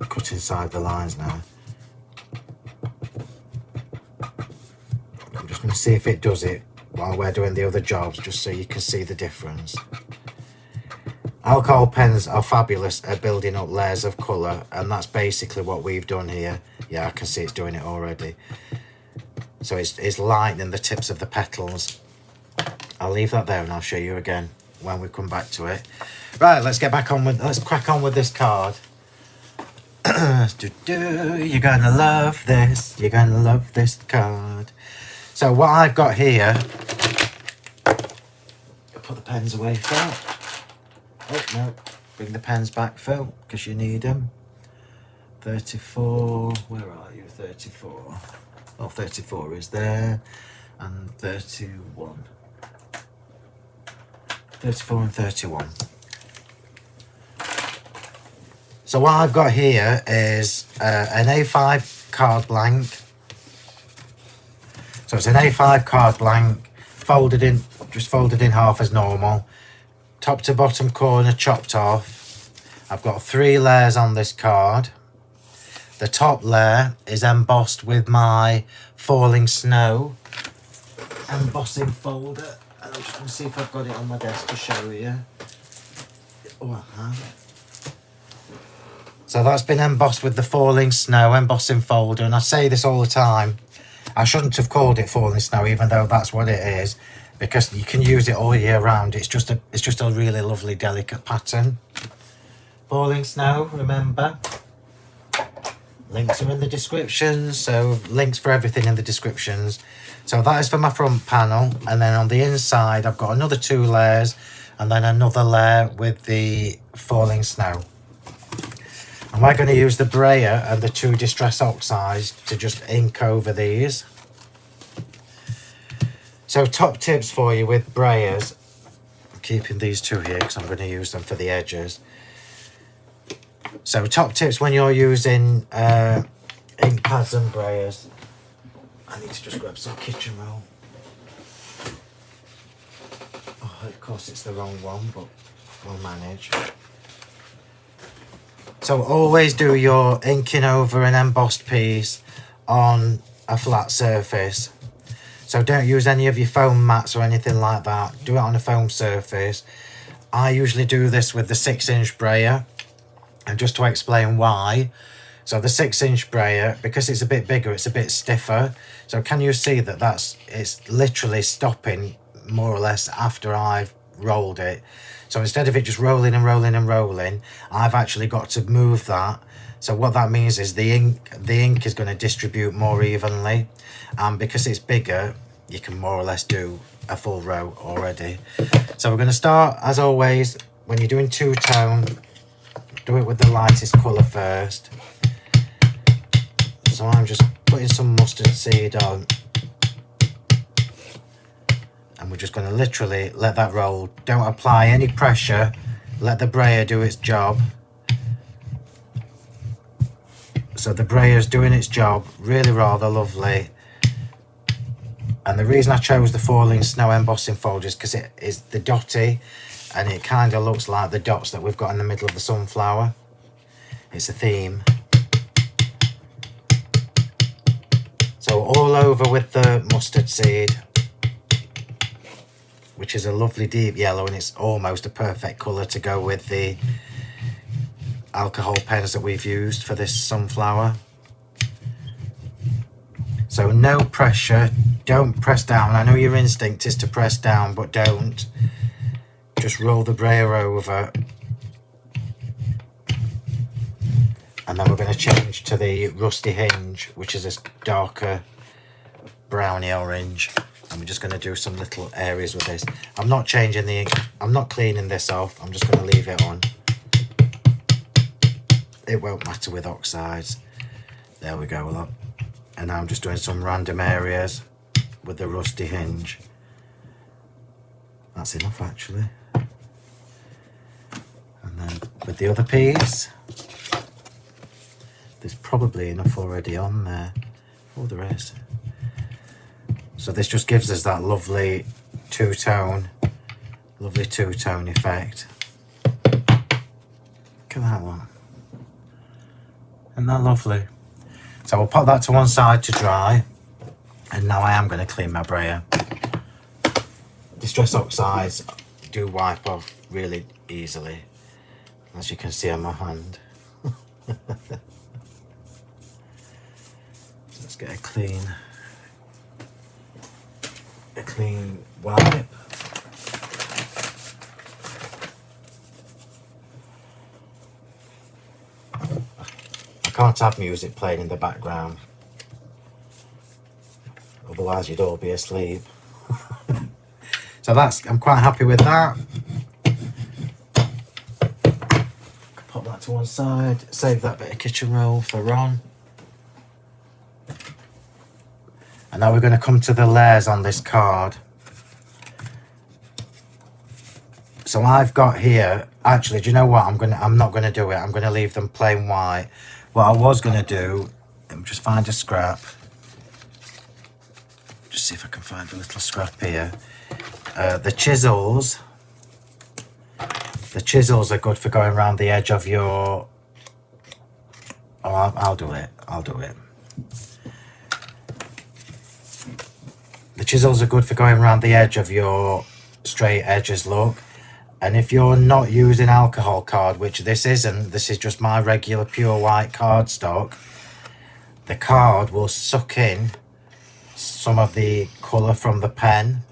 cut inside the lines now. I'm just going to see if it does it while we're doing the other jobs, just so you can see the difference. Alcohol pens are fabulous at building up layers of colour, and that's basically what we've done here. Yeah, I can see it's doing it already. So it's lightening the tips of the petals. I'll leave that there and I'll show you again when we come back to it. Right, let's crack on with this card. You're gonna love this. You're gonna love this card. So what I've got here, I'll put the pens away, Phil. Oh no, bring the pens back, Phil, because you need them. 34, where are you? 34. Well, 34 is there, and 31. 34 and 31. So what I've got here is an A5 card blank. So it's an A5 card blank, just folded in half as normal. Top to bottom corner chopped off. I've got 3 layers on this card. The top layer is embossed with my Falling Snow embossing folder. And I'm just going to see if I've got it on my desk to show you. Oh, I have. So that's been embossed with the Falling Snow embossing folder. And I say this all the time. I shouldn't have called it Falling Snow, even though that's what it is, because you can use it all year round. It's just a really lovely, delicate pattern. Falling Snow, remember? Links are in the descriptions, so links for everything in the descriptions. So that is for my front panel, and then on the inside I've got another 2 layers, and then another layer with the Falling Snow. And we're going to use the brayer and the 2 Distress Oxides to just ink over these. So top tips for you with brayers. I'm keeping these 2 here because I'm going to use them for the edges. So top tips when you're using ink pads and brayers. I need to just grab some kitchen roll. Oh, of course it's the wrong one, but we'll manage. So always do your inking over an embossed piece on a flat surface. So don't use any of your foam mats or anything like that. Do it on a foam surface. I usually do this with the 6-inch brayer. And just to explain why. So the 6-inch brayer, because it's a bit bigger, it's a bit stiffer. So can you see that it's literally stopping more or less after I've rolled it. So instead of it just rolling and rolling and rolling, I've actually got to move that. So what that means is the ink is going to distribute more evenly, and because it's bigger, you can more or less do a full row already. So we're going to start, as always, when you're doing two-tone, do it with the lightest colour first. So I'm just putting some mustard seed on, and we're just going to literally let that roll. Don't apply any pressure, let the brayer do its job. So the brayer's doing its job, really rather lovely. And the reason I chose the Falling Snow embossing folder is because it is the dotty, and it kind of looks like the dots that we've got in the middle of the sunflower. It's a theme. So all over with the mustard seed, which is a lovely deep yellow, and it's almost a perfect colour to go with the alcohol pens that we've used for this sunflower. So no pressure, don't press down. I know your instinct is to press down, but don't. Just roll the brayer over. And then we're going to change to the rusty hinge, which is a darker browny orange. And we're just going to do some little areas with this. I'm not changing the ink, I'm not cleaning this off, I'm just going to leave it on. It won't matter with oxides. There we go, look. And now I'm just doing some random areas with the rusty hinge. That's enough actually. And then with the other piece, there's probably enough already on there. Oh, there is. So this just gives us that lovely two-tone effect. Look at that one. Isn't that lovely? So we'll pop that to one side to dry. And now I am going to clean my brayer. Distress oxides do wipe off really easily, as you can see on my hand. So let's get a clean wipe. I can't have music playing in the background, otherwise you'd all be asleep. So I'm quite happy with that. Pop that to one side, save that bit of kitchen roll for Ron. And now we're going to come to the layers on this card. So I've got here, actually, do you know what? I'm not going to do it. I'm going to leave them plain white. What I was going to do, let me just find a scrap. Just see if I can find a little scrap here. The chisels are good for going around the edge of your... Oh, I'll do it. The chisels are good for going around the edge of your straight edges, look. And if you're not using alcohol card, which this isn't, this is just my regular pure white cardstock, the card will suck in some of the colour from the pen.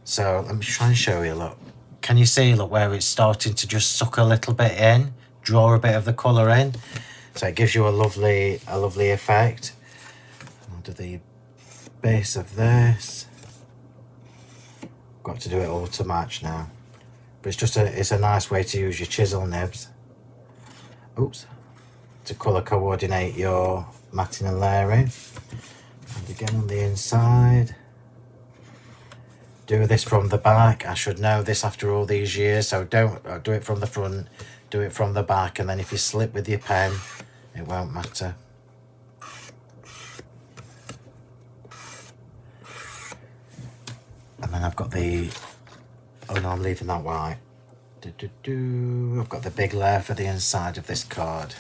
So let me try and show you, look. Can you see, look, where it's starting to just suck a little bit in, draw a bit of the colour in? So it gives you a lovely effect. I'll do the base of this. Got to do it all to match now. But it's a nice way to use your chisel nibs. Oops. To colour coordinate your matting and layering. And again on the inside. Do this from the back. I should know this after all these years, so don't do it from the front. do it from the back, and then if you slip with your pen, it won't matter. And then I've got the, oh no, I'm leaving that white. I've got the big layer for the inside of this card.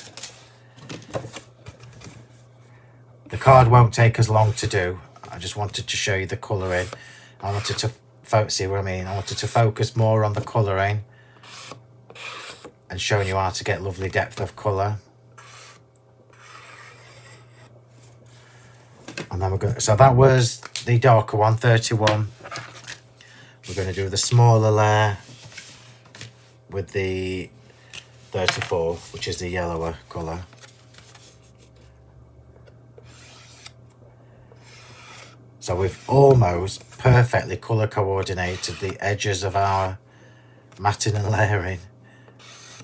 The card won't take as long to do. I just wanted to show you the colouring. I wanted to see what I mean. I wanted to focus more on the colouring and showing you how to get lovely depth of colour. And then we're going. So that was the darker one, 31. We're going to do the smaller layer with the 34, which is the yellower colour. So we've almost perfectly colour coordinated the edges of our matting and layering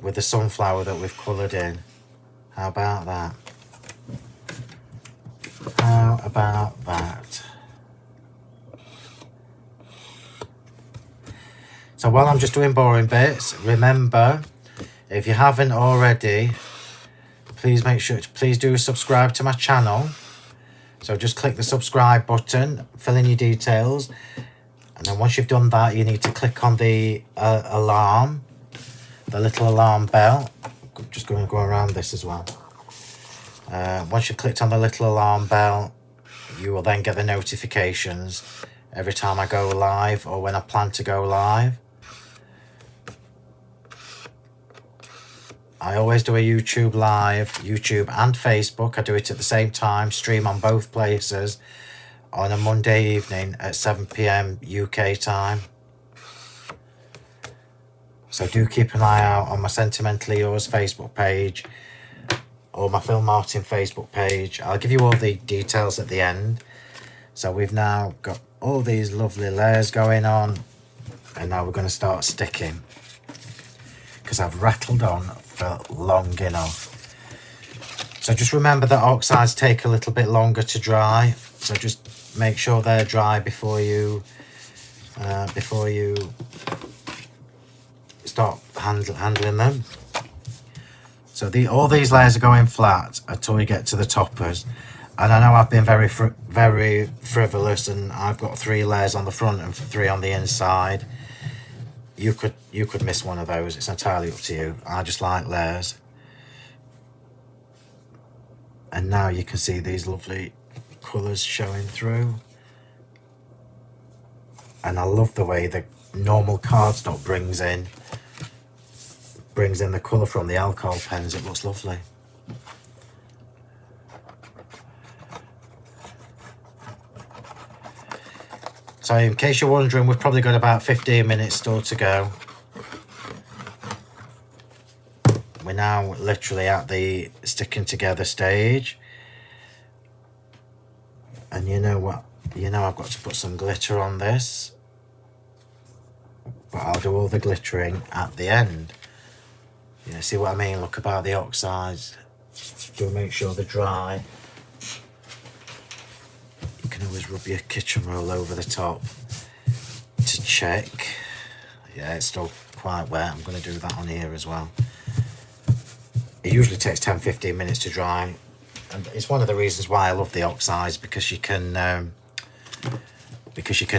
with the sunflower that we've coloured in. How about that? How about that? So while I'm just doing boring bits, remember, if you haven't already, please do subscribe to my channel. So just click the subscribe button, fill in your details, and then once you've done that, you need to click on the alarm, the little alarm bell. I'm just going to go around this as well. Once you've clicked on the little alarm bell, you will then get the notifications every time I go live or when I plan to go live. I always do a YouTube live, YouTube and Facebook. I do it at the same time, stream on both places on a Monday evening at 7 PM UK time. So do keep an eye out on my Sentimentally Yours Facebook page or my Phill Martin Facebook page. I'll give you all the details at the end. So we've now got all these lovely layers going on, and now we're going to start sticking because I've rattled on for long enough. So just remember that oxides take a little bit longer to dry, so just make sure they're dry before you start handling them. So all these layers are going flat until we get to the toppers. And I know I've been very frivolous, and I've got 3 layers on the front and 3 on the inside. You could miss one of those. It's entirely up to you. I just like layers. And now you can see these lovely colours showing through. And I love the way the normal cardstock brings in the colour from the alcohol pens. It looks lovely. So in case you're wondering, we've probably got about 15 minutes still to go. We're now literally at the sticking together stage. And you know what? You know I've got to put some glitter on this. But I'll do all the glittering at the end. You know, see what I mean? Look about the oxides. Do make sure they're dry. You can always rub your kitchen roll over the top to check. Yeah, it's still quite wet. I'm going to do that on here as well. It usually takes 10-15 minutes to dry, and it's one of the reasons why I love the oxides, because you can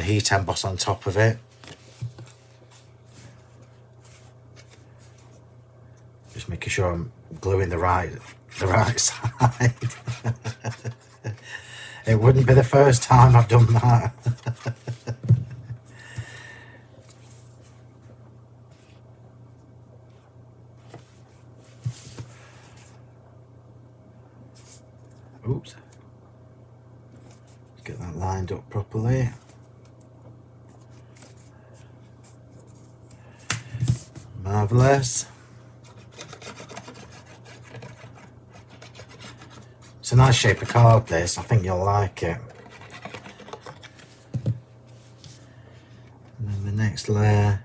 heat emboss on top of it. Just making sure I'm gluing the right side. It wouldn't be the first time I've done that. Oops. Let's get that lined up properly. Marvellous. It's a nice shape of card, this. I think you'll like it. And then the next layer.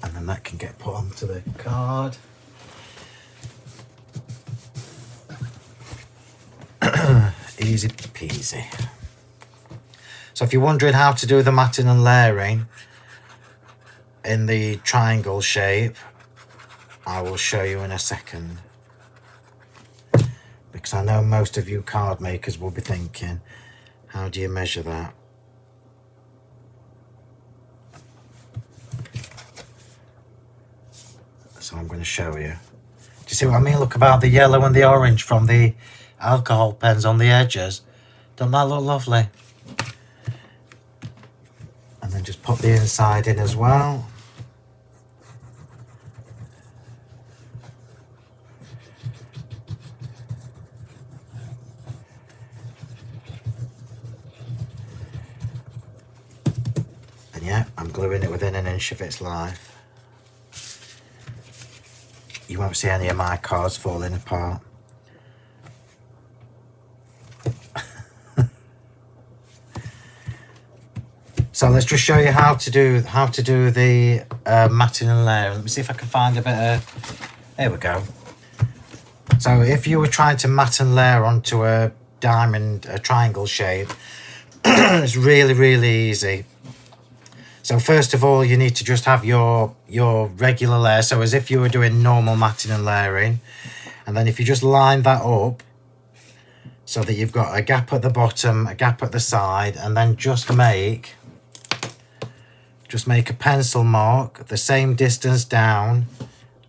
And then that can get put onto the card. Easy peasy. So if you're wondering how to do the matting and layering in the triangle shape, I will show you in a second. Because I know most of you card makers will be thinking, how do you measure that? So I'm going to show you. Do you see what I mean? Look about the yellow and the orange from the alcohol pens on the edges. Doesn't that look lovely? And then just pop the inside in as well. And yeah, I'm gluing it within an inch of its life. You won't see any of my cards falling apart. So let's just show you how to do the matting and layering. Let me see if I can find a bit of. There we go. So if you were trying to mat and layer onto a diamond, a triangle shape, it's really easy. So first of all, you need to just have your regular layer. So as if you were doing normal matting and layering. And then if you just line that up so that you've got a gap at the bottom, a gap at the side, and then just make a pencil mark the same distance down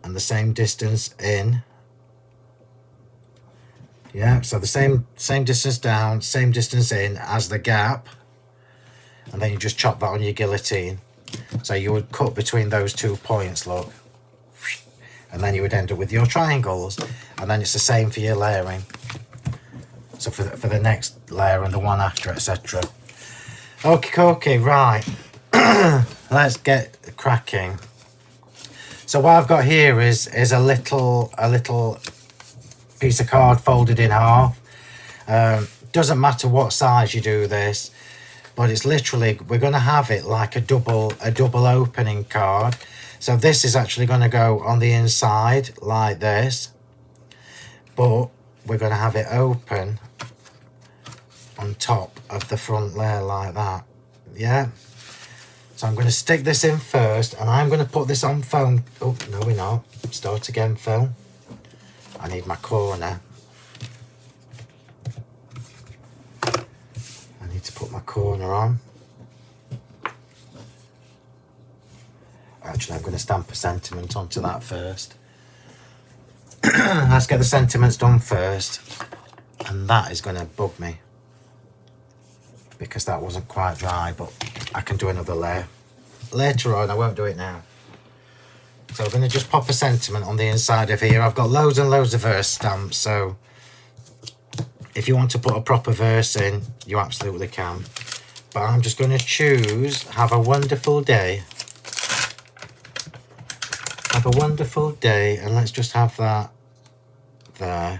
and the same distance in. Yeah, so the same distance down, same distance in as the gap. And then you just chop that on your guillotine. So you would cut between those 2 points, look. And then you would end up with your triangles. And then it's the same for your layering. So for the next layer and the one after, etc. Okay, right. Let's get cracking. So what I've got here is a little piece of card folded in half. Doesn't matter what size you do this. But it's literally, we're going to have it like a double opening card. So this is actually going to go on the inside like this. But we're going to have it open on top of the front layer like that. Yeah. So I'm going to stick this in first and I'm going to put this on foam. Oh, no, we're not. Start again, Phil. I need my corner. To put my corner on. Actually, I'm going to stamp a sentiment onto that first. Let's get the sentiments done first. And that is going to bug me. Because that wasn't quite dry, but I can do another layer. Later on, I won't do it now. So I'm going to just pop a sentiment on the inside of here. I've got loads and loads of verse stamps, so if you want to put a proper verse in, you absolutely can. But I'm just going to choose, have a wonderful day. Have a wonderful day, and let's just have that there.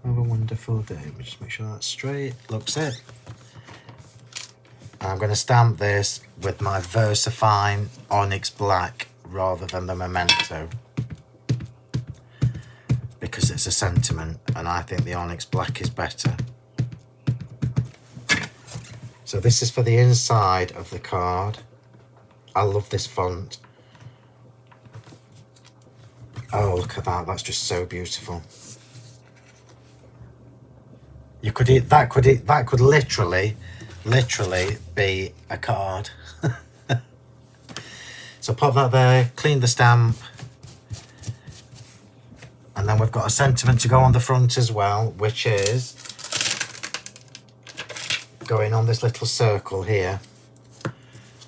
Have a wonderful day. Let me just make sure that's straight. Looks it. And I'm going to stamp this with my VersaFine Onyx Black rather than the Memento. Because it's a sentiment and I think the Onyx Black is better. So this is for the inside of the card. I love this font. Oh, look at that. That's just so beautiful. You could that could literally be a card. So pop that there, clean the stamp. And then we've got a sentiment to go on the front as well, which is going on this little circle here.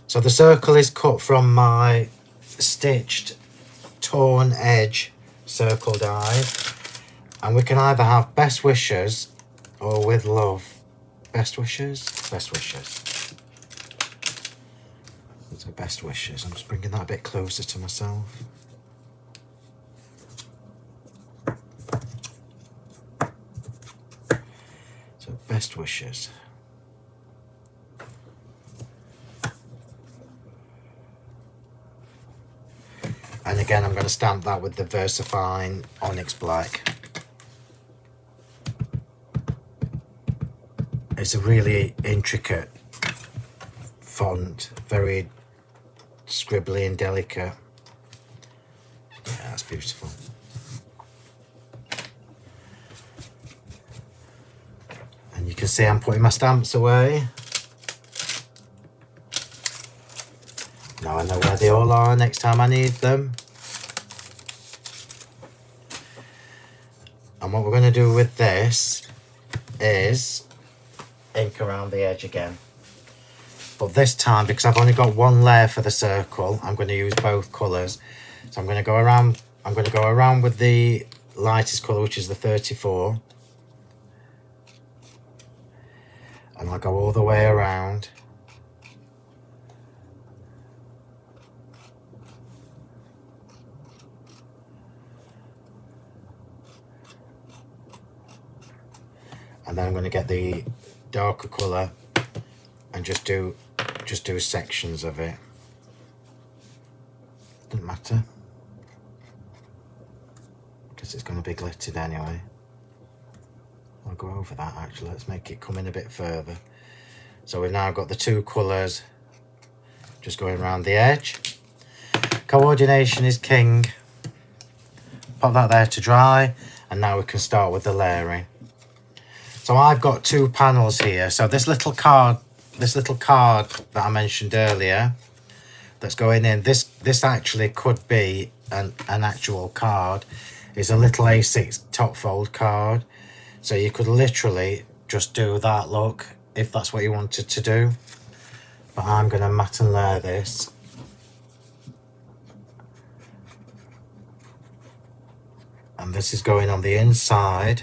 So the circle is cut from my stitched torn edge circle die. And we can either have best wishes or with love. Best wishes? Best wishes. So best wishes. I'm just bringing that a bit closer to myself. So best wishes. And again, I'm going to stamp that with the VersaFine Onyx Black. it's a really intricate font, very scribbly and delicate. Yeah, that's beautiful. And you can see I'm putting my stamps away. Now I know where they all are next time I need them. And what we're going to do with this is ink around the edge again. But this time, because I've only got one layer for the circle, I'm going to use both colours. So I'm going to go around with the lightest colour, which is the 34. And I'll go all the way around. And then I'm going to get the darker colour and just do sections of it. Doesn't matter, because it's going to be glittered anyway. I'll go over that actually. Let's make it come in a bit further. So we've now got the two colours just going around the edge. Coordination is king. Pop that there to dry, and now we can start with the layering. So I've got two panels here. So this little card that I mentioned earlier that's going in, this actually could be an actual card. It's a little A6 top fold card. So you could literally just do that look if that's what you wanted to do. But I'm going to mat and layer this. And this is going on the inside.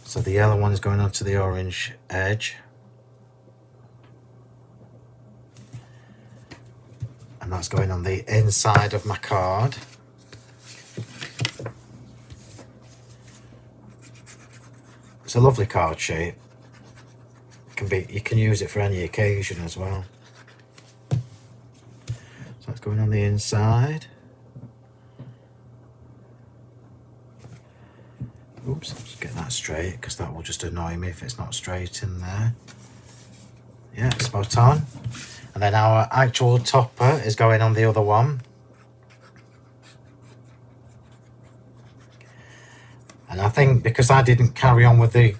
So the yellow one is going onto the orange edge. And that's going on the inside of my card. It's a lovely card shape. You can use it for any occasion as well. So that's going on the inside. Oops, just get that straight, because that will just annoy me if it's not straight in there. Yeah, spot on. And then our actual topper is going on the other one. And I think because I didn't carry on with the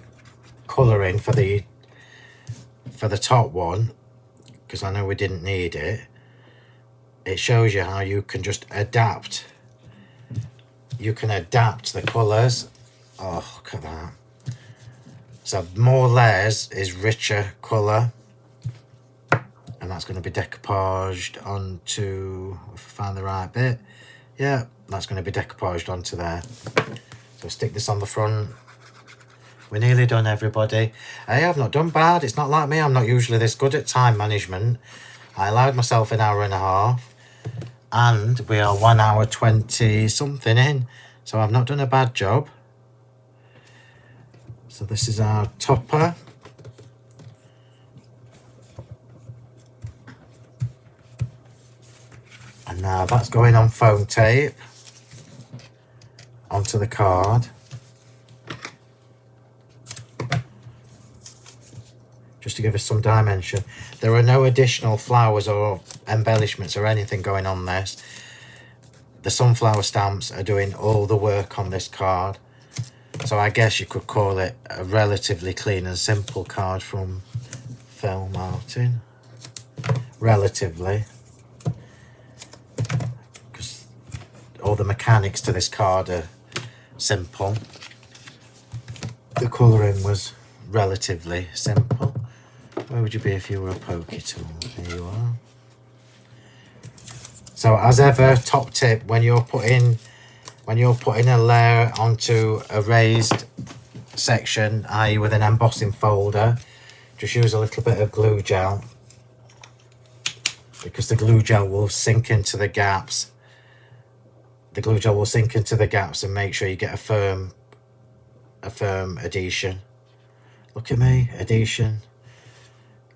colouring for the top one, because I know we didn't need it, it shows you how you can just adapt. You can adapt the colours. Oh, look at that. So more layers is richer colour. And that's going to be decoupaged onto, if I find the right bit. Yeah, that's going to be decoupaged onto there. So stick this on the front. We're nearly done, everybody. Hey, I've not done bad. It's not like me. I'm not usually this good at time management. I allowed myself an hour and a half. And we are 1 hour 20 something in. So I've not done a bad job. So this is our topper. And now that's going on foam tape onto the card. Just to give us some dimension. There are no additional flowers or embellishments or anything going on this. The sunflower stamps are doing all the work on this card. So I guess you could call it a relatively clean and simple card from Phill Martin. Relatively. Because all the mechanics to this card are simple. The colouring was relatively simple. Where would you be if you were a pokey tool? There you are. So as ever, top tip, when you're putting a layer onto a raised section, i.e. with an embossing folder, just use a little bit of glue gel, because the glue gel will sink into the gaps. The glue gel will sink into the gaps and make sure you get a firm adhesion. Look at me, adhesion,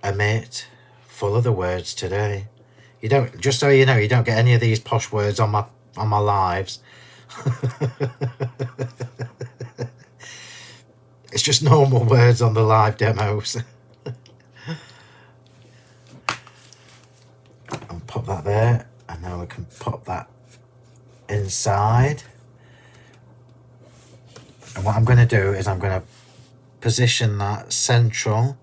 emit, full of the words today. You don't, just so you know, you don't get any of these posh words on my lives. It's just normal words on the live demos. I'll pop that there, and now we can pop that inside. And what I'm going to do is I'm going to position that central.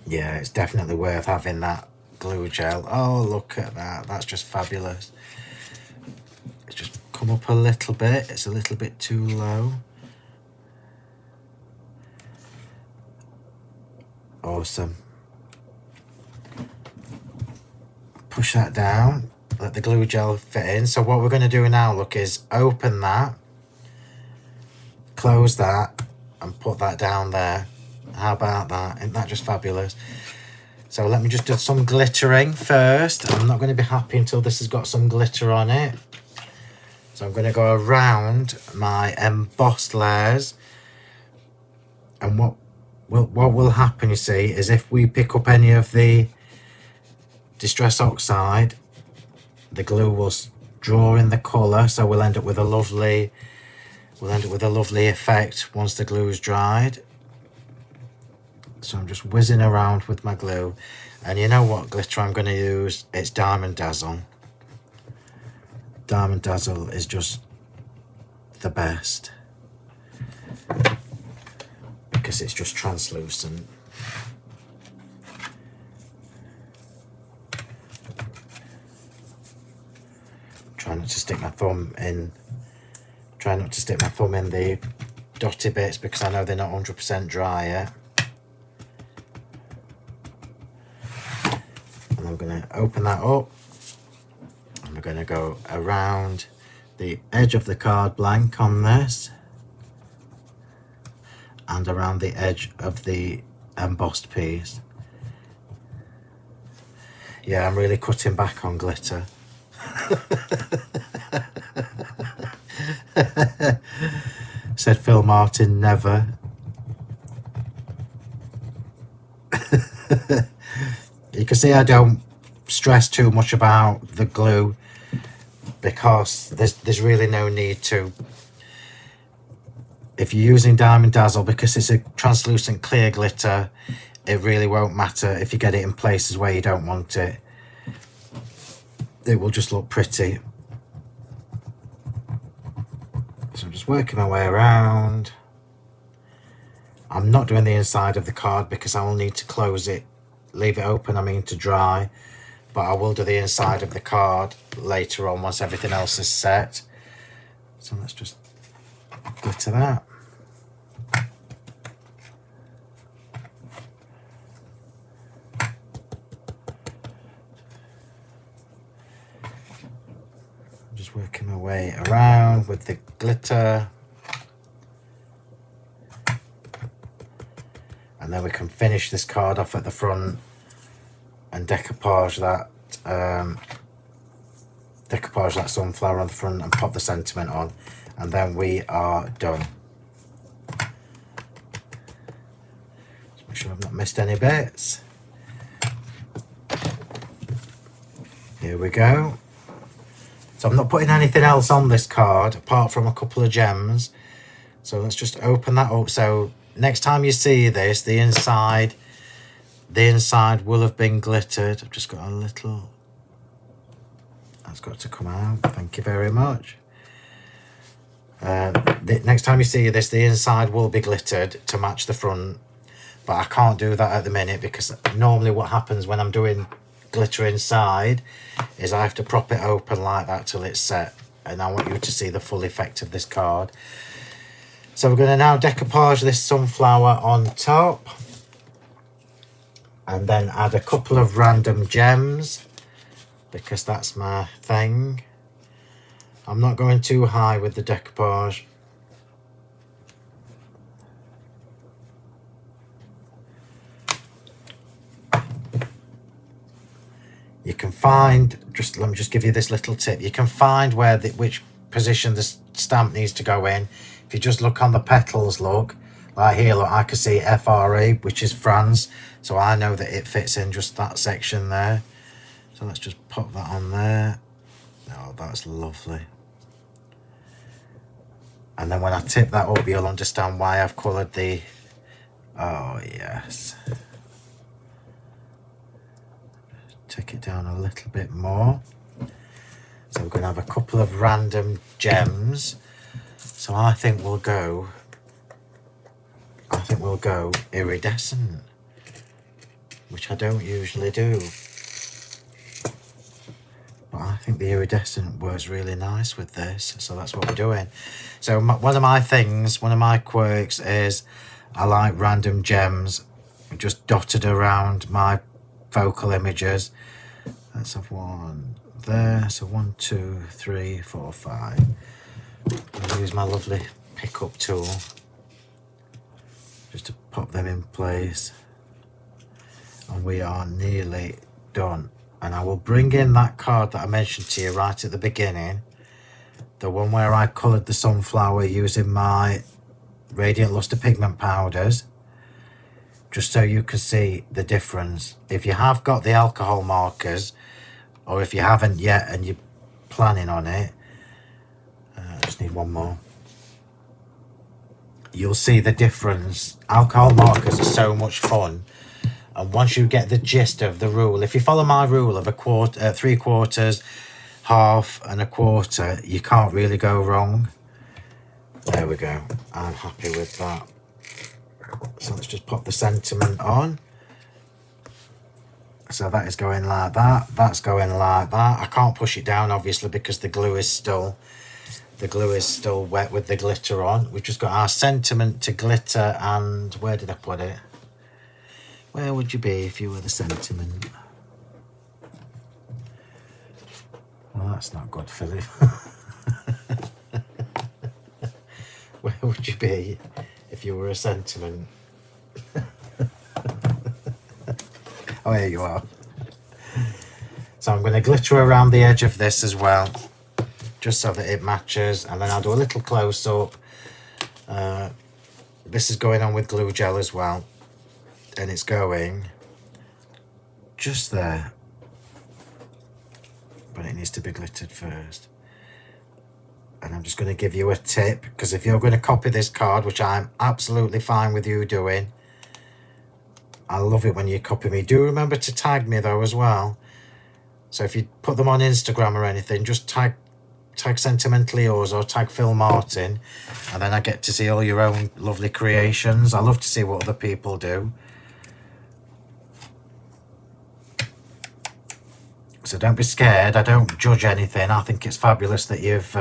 Yeah, it's definitely worth having that glue gel. Oh, look at that. That's just fabulous. It's just come up a little bit. It's a little bit too low. Awesome. Push that down. Let the glue gel fit in. So what we're going to do now, look, is open that. Close that. And put that down there. How about that? Isn't that just fabulous? So let me just do some glittering first. I'm not going to be happy until this has got some glitter on it. So I'm going to go around my embossed layers. And what will happen, you see, is if we pick up any of the Distress Oxide, the glue will draw in the colour. So we'll end up with a lovely effect once the glue is dried. So I'm just whizzing around with my glue, and you know what glitter I'm going to use? It's Diamond Dazzle. Diamond Dazzle is just the best because it's just translucent. Try not to stick my thumb in. Try not to stick my thumb in the dotty bits because I know they're not 100% dry yet. I'm going to open that up, and we're going to go around the edge of the card blank on this and around the edge of the embossed piece. Yeah, I'm really cutting back on glitter. Said Phil Martin, never. You can see I don't stress too much about the glue because there's really no need to. If you're using Diamond Dazzle, because it's a translucent clear glitter, it really won't matter if you get it in places where you don't want it. It will just look pretty. So I'm just working my way around. I'm not doing the inside of the card because I will need to close it, leave it open, to dry, but I will do the inside of the card later on once everything else is set. So let's just glitter that. I'm just working my way around with the glitter. And then we can finish this card off at the front and decoupage that sunflower on the front and pop the sentiment on, and then we are done. Just make sure I've not missed any bits. Here we go. So I'm not putting anything else on this card apart from a couple of gems. So let's just open that up. So next time you see this, the inside will have been glittered. I've just got a little, that's got to come out. Thank you very much. The next time you see this, the inside will be glittered to match the front, but I can't do that at the minute because normally what happens when I'm doing glitter inside is I have to prop it open like that till it's set, and I want you to see the full effect of this card. So we're going to now decoupage this sunflower on top and then add a couple of random gems because that's my thing. I'm not going too high with the decoupage. You can find, let me just give you this little tip. You can find which position the stamp needs to go in. If you just look on the petals, look, like here, look, I can see FRE, which is France. So I know that it fits in just that section there. So let's just pop that on there. Oh, that's lovely. And then when I tip that up, you'll understand why I've coloured the... Oh, yes. Take it down a little bit more. So we're going to have a couple of random gems. So I think we'll go iridescent, which I don't usually do. But I think the iridescent works really nice with this, so that's what we're doing. So one of my quirks is I like random gems just dotted around my focal images. Let's have one there. So 1, 2, 3, 4, 5. I'll use my lovely pickup tool just to pop them in place. And we are nearly done. And I will bring in that card that I mentioned to you right at the beginning. The one where I coloured the sunflower using my Radiant Luster pigment powders. Just so you can see the difference. If you have got the alcohol markers, or if you haven't yet and you're planning on it, I just need one more. You'll see the difference. Alcohol markers are so much fun. And once you get the gist of the rule, if you follow my rule of a quarter, 3/4, half and a quarter, you can't really go wrong. There we go. I'm happy with that. So let's just pop the sentiment on. So that is going like that. That's going like that. I can't push it down obviously because the glue is still wet with the glitter on. We've just got our sentiment to glitter, and where did I put it? Where would you be if you were the sentiment? Well, that's not good, Philip. Where would you be if you were a sentiment? Oh, here you are. So I'm going to glitter around the edge of this as well, just so that it matches, and then I'll do a little close-up. This is going on with glue gel as well, and it's going just there, but it needs to be glittered first. And I'm just going to give you a tip, because if you're going to copy this card, which I'm absolutely fine with you doing, I love it when you copy me. Do remember to tag me though as well. So if you put them on Instagram or anything, just tag Sentimentally Yours or tag Phill Martin, and then I get to see all your own lovely creations. I love to see what other people do. So don't be scared. I don't judge anything. I think it's fabulous that you've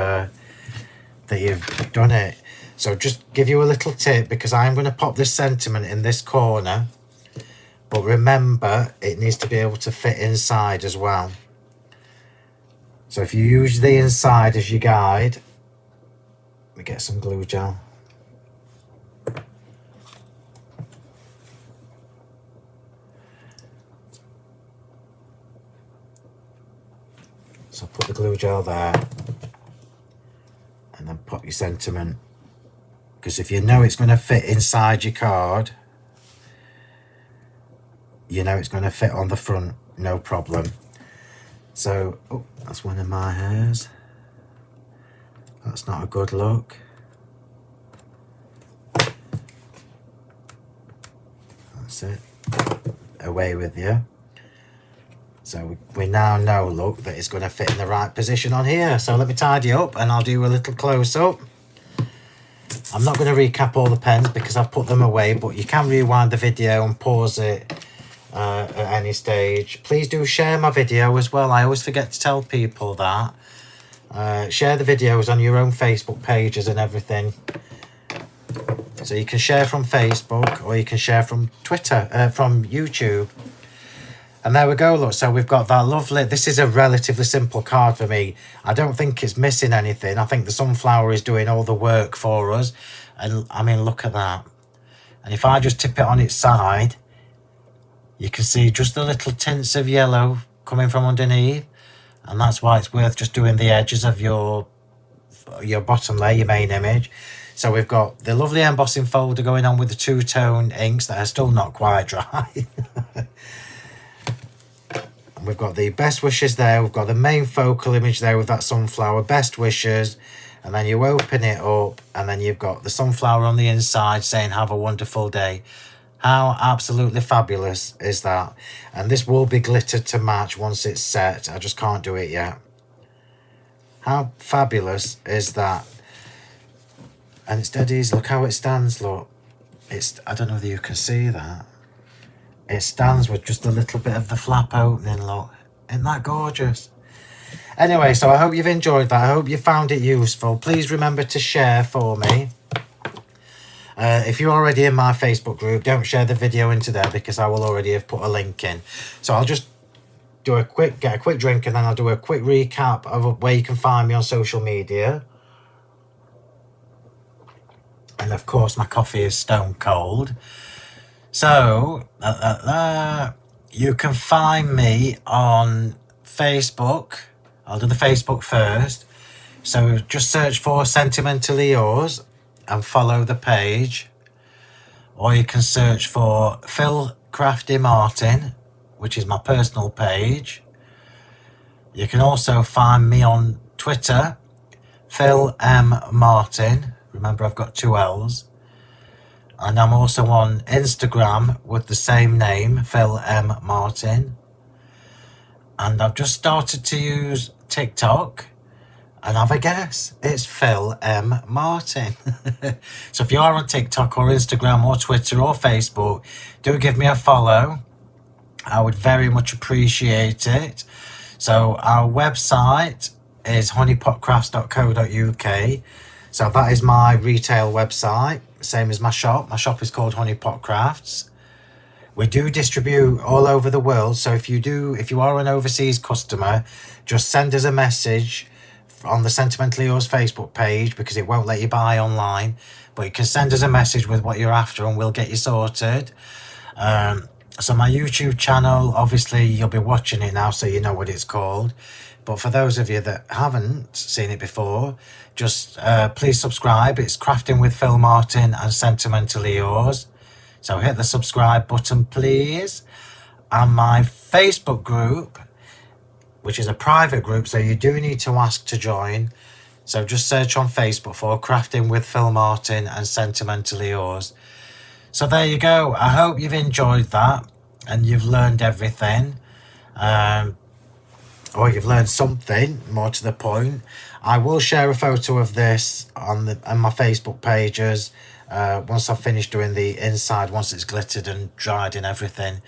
done it. So just give you a little tip, because I'm going to pop this sentiment in this corner, but remember it needs to be able to fit inside as well. So if you use the inside as your guide, let me get some glue gel. So put the glue gel there, and then pop your sentiment, because if you know it's going to fit inside your card, you know it's going to fit on the front, no problem. So, oh, that's one of my hairs. That's not a good look. That's it. Away with you. So we now know, look, that it's going to fit in the right position on here. So let me tidy up and I'll do a little close-up. I'm not going to recap all the pens because I've put them away, but you can rewind the video and pause it at any stage. Please do share my video as well. I always forget to tell people that. Share the videos on your own Facebook pages and everything. So you can share from Facebook or you can share from Twitter, from YouTube. And there we go, look, so we've got that lovely, this is a relatively simple card for me. I don't think it's missing anything. I think the sunflower is doing all the work for us. And I mean, look at that. And if I just tip it on its side, you can see just the little tints of yellow coming from underneath. And that's why it's worth just doing the edges of your bottom layer, your main image. So we've got the lovely embossing folder going on with the two-tone inks that are still not quite dry. And we've got the best wishes there. We've got the main focal image there with that sunflower, best wishes. And then you open it up and then you've got the sunflower on the inside saying have a wonderful day. How absolutely fabulous is that? And this will be glittered to match once it's set. I just can't do it yet. How fabulous is that? And it's dead easy. Look how it stands, look. I don't know whether you can see that. It stands with just a little bit of the flap opening, look. Isn't that gorgeous? Anyway, so I hope you've enjoyed that. I hope you found it useful. Please remember to share for me. If you're already in my Facebook group, don't share the video into there because I will already have put a link in. So I'll just get a quick drink and then I'll do a quick recap of where you can find me on social media. And of course, my coffee is stone cold. So, you can find me on Facebook. I'll do the Facebook first. So just search for Sentimentally Yours and follow the page. Or you can search for Phill Crafty Martin, which is my personal page. You can also find me on Twitter, Phill M Martin. Remember, I've got 2 L's. And I'm also on Instagram with the same name, Phill M Martin. And I've just started to use TikTok. And have a guess, it's Phill M Martin. So if you are on TikTok or Instagram or Twitter or Facebook, do give me a follow. I would very much appreciate it. So our website is honeypotcrafts.co.uk. So that is my retail website, same as my shop. My shop is called Honeypot Crafts. We do distribute all over the world. So if you are an overseas customer, just send us a message on the Sentimentally Yours Facebook page because it won't let you buy online, but you can send us a message with what you're after and we'll get you sorted. So my YouTube channel, obviously you'll be watching it now so you know what it's called, but for those of you that haven't seen it before, just please subscribe. It's Crafting with Phill Martin and Sentimentally Yours, so hit the subscribe button please. And my Facebook group, which is a private group, so you do need to ask to join. So just search on Facebook for Crafting with Phill Martin and Sentimentally Yours. So there you go. I hope you've enjoyed that and you've learned everything. Or you've learned something, more to the point. I will share a photo of this on my Facebook pages once I've finished doing the inside, once it's glittered and dried and everything.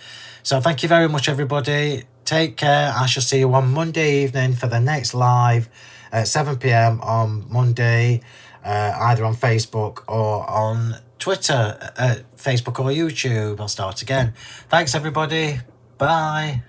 So thank you very much, everybody. Take care. I shall see you on Monday evening for the next live at 7 p.m. on Monday, either on Facebook or on Twitter, Facebook or YouTube. I'll start again. Thanks, everybody. Bye.